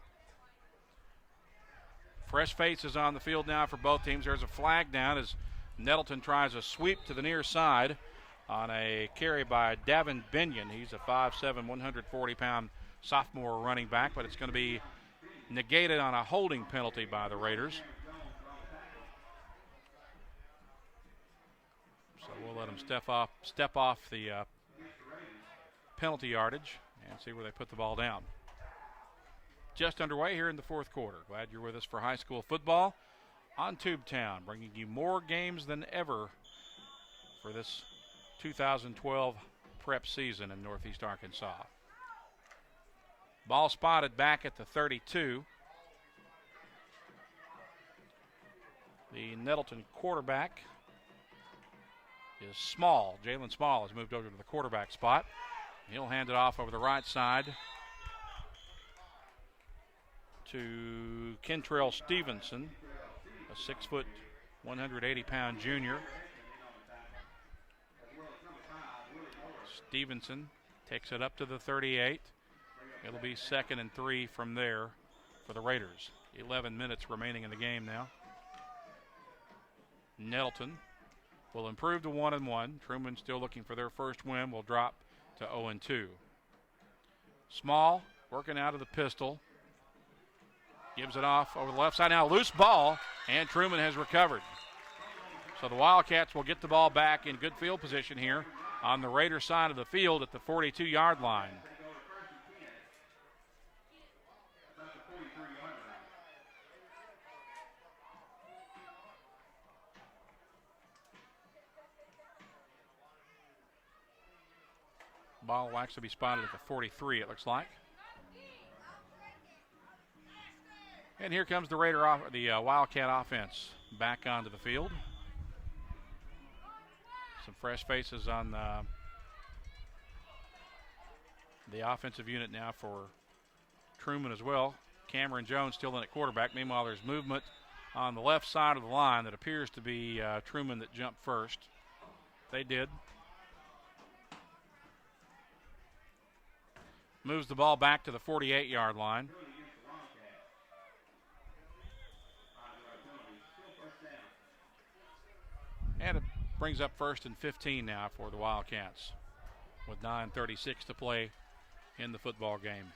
Fresh faces on the field now for both teams. There's a flag down as Nettleton tries a sweep to the near side on a carry by Davin Binion. He's a 5'7", 140-pound sophomore running back, but it's going to be negated on a holding penalty by the Raiders. So we'll let them step off the penalty yardage and see where they put the ball down. Just underway here in the fourth quarter. Glad you're with us for high school football on Tubetown, bringing you more games than ever for this 2012 prep season in Northeast Arkansas. Ball spotted back at the 32. The Nettleton quarterback is Small. Jalen Small has moved over to the quarterback spot. He'll hand it off over the right side to Kentrell Stevenson, a 6 foot, 180-pound junior. Stevenson takes it up to the 38. It'll be 2nd and 3 from there for the Raiders. 11 minutes remaining in the game now. Nettleton will improve to 1-1. Trumann still looking for their first win. Will drop to 0-2. Small working out of the pistol. Gives it off over the left side. Now loose ball, and Trumann has recovered. So the Wildcats will get the ball back in good field position here on the Raider side of the field at the 42-yard line. Ball will actually be spotted at the 43, it looks like. And here comes the Wildcat offense back onto the field. Some fresh faces on the offensive unit now for Trumann as well. Cameron Jones still in at quarterback. Meanwhile, there's movement on the left side of the line that appears to be Trumann that jumped first. They did. Moves the ball back to the 48-yard line. And it brings up 1st and 15 now for the Wildcats with 9:36 to play in the football game.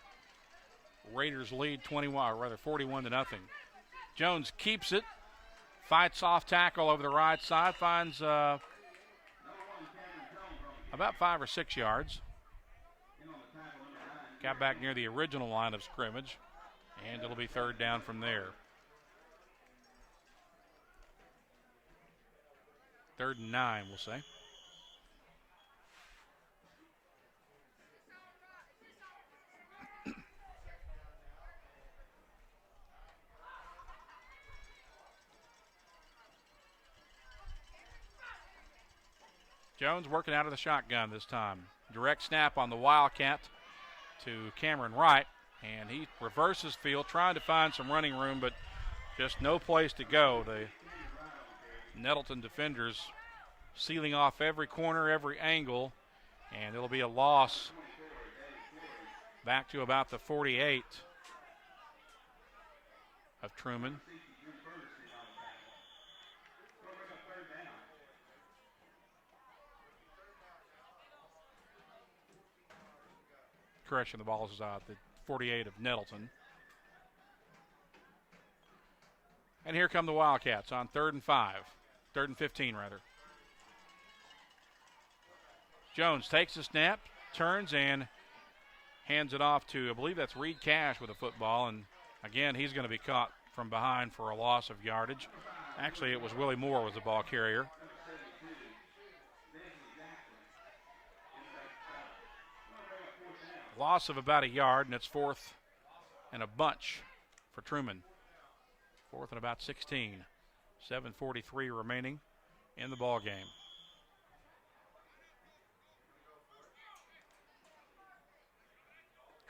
Raiders lead 41-0. Jones keeps it, fights off tackle over the right side, finds about 5 or 6 yards. Got back near the original line of scrimmage, and it'll be 3rd down from there. 3rd and 9, we'll say. Jones working out of the shotgun this time. Direct snap on the Wildcat to Cameron Wright. And he reverses field, trying to find some running room, but just no place to go. The Nettleton defenders sealing off every corner, every angle, and it'll be a loss back to about the 48 of Trumann. Correction, the ball is out, the 48 of Nettleton. And here come the Wildcats on 3rd and 5. 3rd and 15, rather. Jones takes the snap, turns, and hands it off to, I believe that's Reed Cash with a football. And again, he's going to be caught from behind for a loss of yardage. Actually, it was Willie Moore was the ball carrier. Loss of about a yard, and it's 4th and a bunch for Trumann. 4th and about 16. 7:43 remaining in the ball game.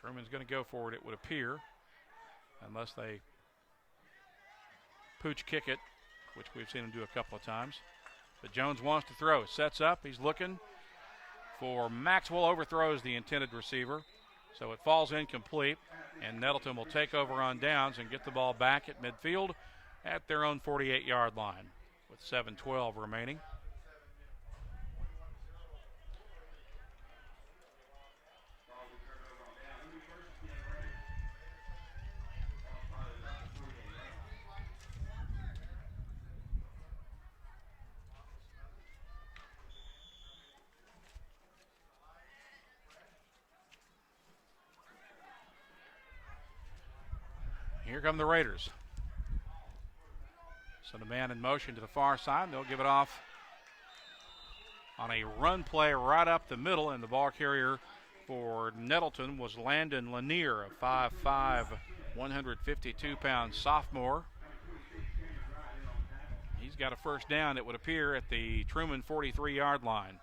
Trumann's going to go for it, it would appear, unless they pooch kick it, which we've seen him do a couple of times. But Jones wants to throw. Sets up. He's looking for Maxwell. Overthrows the intended receiver. So it falls incomplete, and Nettleton will take over on downs and get the ball back at midfield at their own 48-yard line with 7:12 remaining. Here come the Raiders. So the man in motion to the far side. They'll give it off on a run play right up the middle, and the ball carrier for Nettleton was Landon Lanier, a 5'5", 152-pound sophomore. He's got a first down, it would appear, at the Trumann 43-yard line.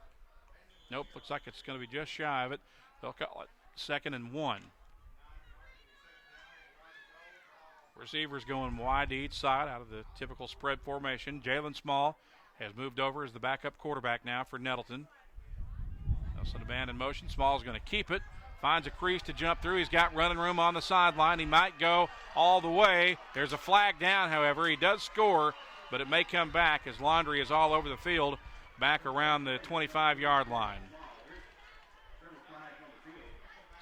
Nope, looks like it's going to be just shy of it. They'll call it 2nd and 1. Receivers going wide to each side out of the typical spread formation. Jalen Small has moved over as the backup quarterback now for Nettleton. Nelson, the man in motion. Small's going to keep it. Finds a crease to jump through. He's got running room on the sideline. He might go all the way. There's a flag down, however. He does score, but it may come back as Laundrie is all over the field back around the 25-yard line.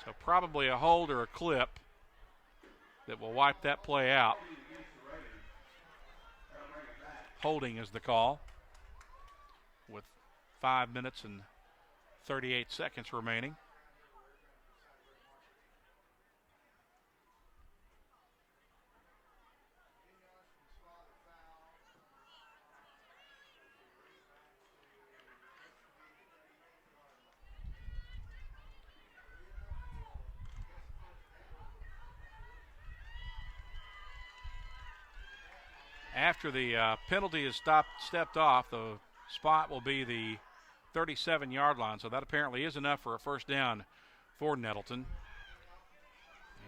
So probably a hold or a clip that will wipe that play out. Holding is the call with 5 minutes and 38 seconds remaining. After the penalty is stepped off, the spot will be the 37-yard line. So that apparently is enough for a first down for Nettleton.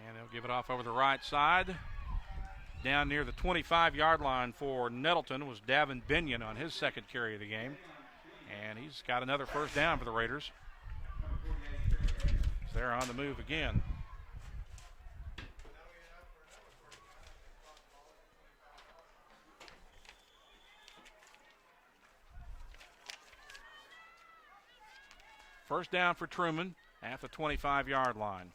And they'll give it off over the right side. Down near the 25-yard line for Nettleton was Davin Binion on his second carry of the game. And he's got another first down for the Raiders. They're on the move again. First down for Trumann at the 25-yard line.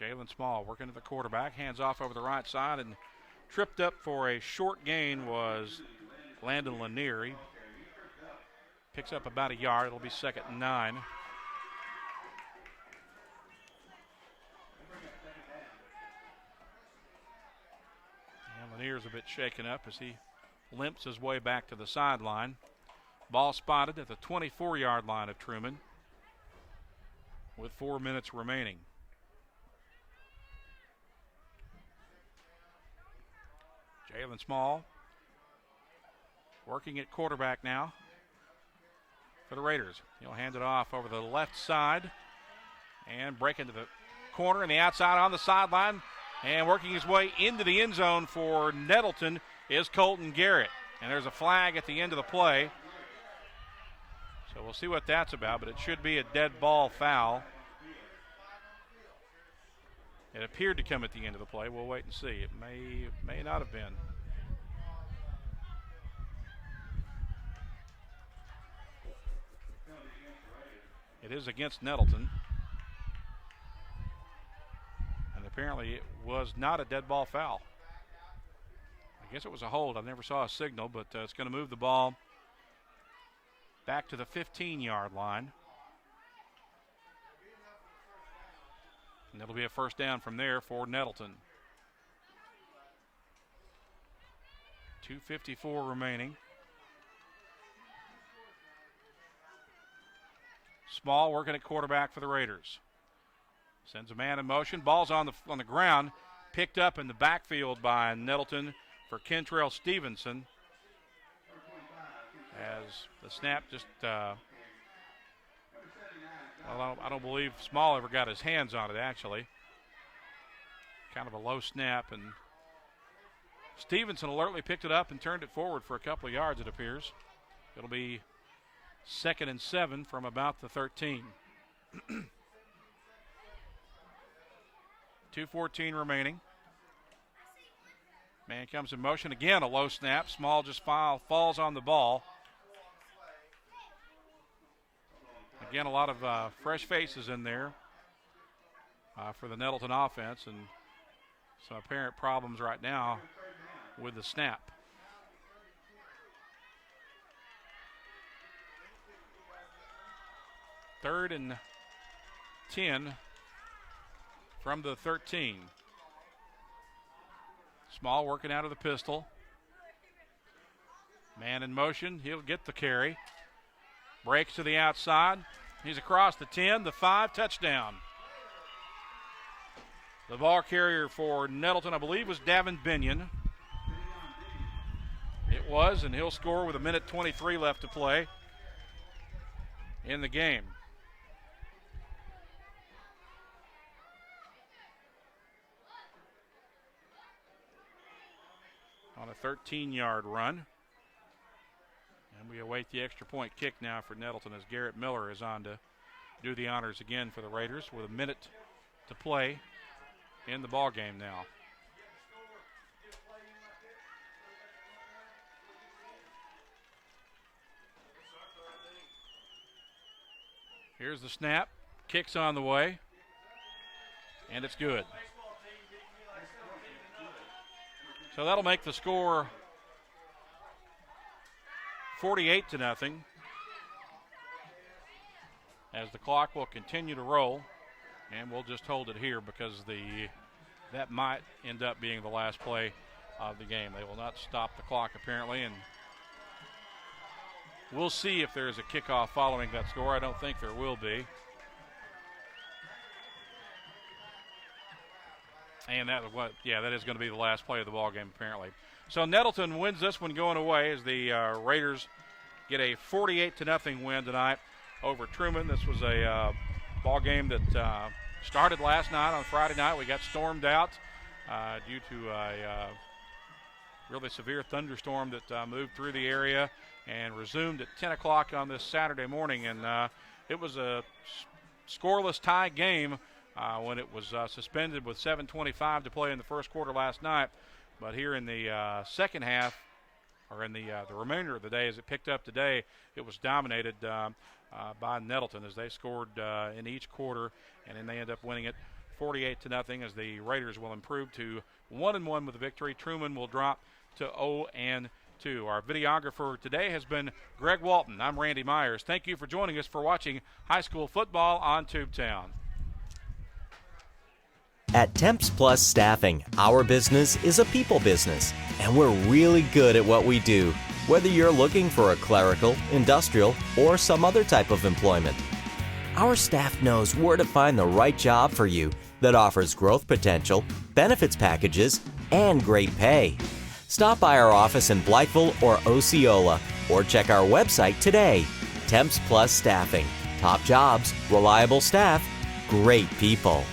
Jalen Small working at the quarterback, hands off over the right side, and tripped up for a short gain was Landon Lanier. He picks up about a yard. It'll be 2nd and 9. And Lanier's a bit shaken up as he limps his way back to the sideline. Ball spotted at the 24-yard line of Trumann with 4 minutes remaining. Jalen Small working at quarterback now. for the Raiders. He'll hand it off over the left side and break into the corner and the outside on the sideline. And working his way into the end zone for Nettleton is Colton Garrett. And there's a flag at the end of the play. So we'll see what that's about, but it should be a dead ball foul. It appeared to come at the end of the play. We'll wait and see. It may not have been. It is against Nettleton. And apparently it was not a dead ball foul. I guess it was a hold. I never saw a signal, but it's going to move the ball back to the 15-yard line. And it'll be a first down from there for Nettleton. 2:54 remaining. Small working at quarterback for the Raiders. Sends a man in motion. Ball's on the ground. Picked up in the backfield by Nettleton for Kentrell Stevenson. As the snap just, I don't believe Small ever got his hands on it, actually. Kind of a low snap, and Stevenson alertly picked it up and turned it forward for a couple of yards, it appears. It'll be 2nd and 7 from about the 13. 2:14 remaining. Man comes in motion. Again, a low snap. Small just falls on the ball. Again, a lot of fresh faces in there for the Nettleton offense, and some apparent problems right now with the snap. Third and 10 from the 13. Small working out of the pistol. Man in motion. He'll get the carry. Breaks to the outside. He's across the 10, the 5, touchdown. The ball carrier for Nettleton, I believe, was Davin Binion. It was, and he'll score with 1:23 left to play in the game. On a 13-yard run. And we await the extra point kick now for Nettleton as Garrett Miller is on to do the honors again for the Raiders with 1 minute to play in the ball game now. Here's the snap. Kick's on the way. And it's good. So that'll make the score 48-0, as the clock will continue to roll, and we'll just hold it here because that might end up being the last play of the game. They will not stop the clock apparently, and we'll see if there's a kickoff following that score. I don't think there will be. And that is going to be the last play of the ball game apparently. So Nettleton wins this one going away as the Raiders get a 48-0 win tonight over Trumann. This was a ball game that started last night on Friday night. We got stormed out due to a really severe thunderstorm that moved through the area and resumed at 10 o'clock on this Saturday morning. And it was a scoreless tie game when it was suspended with 7:25 to play in the first quarter last night. But here in the second half, or in the remainder of the day as it picked up today, it was dominated by Nettleton as they scored in each quarter, and then they end up winning it 48-0 as the Raiders will improve to 1-1 with a victory. Trumann will drop to 0-2. Our videographer today has been Greg Walton. I'm Randy Myers. Thank you for joining us for watching high school football on Tubetown. At Temps Plus Staffing, our business is a people business, and we're really good at what we do, whether you're looking for a clerical, industrial, or some other type of employment. Our staff knows where to find the right job for you that offers growth potential, benefits packages, and great pay. Stop by our office in Blytheville or Osceola, or check our website today. Temps Plus Staffing. Top jobs, reliable staff, great people.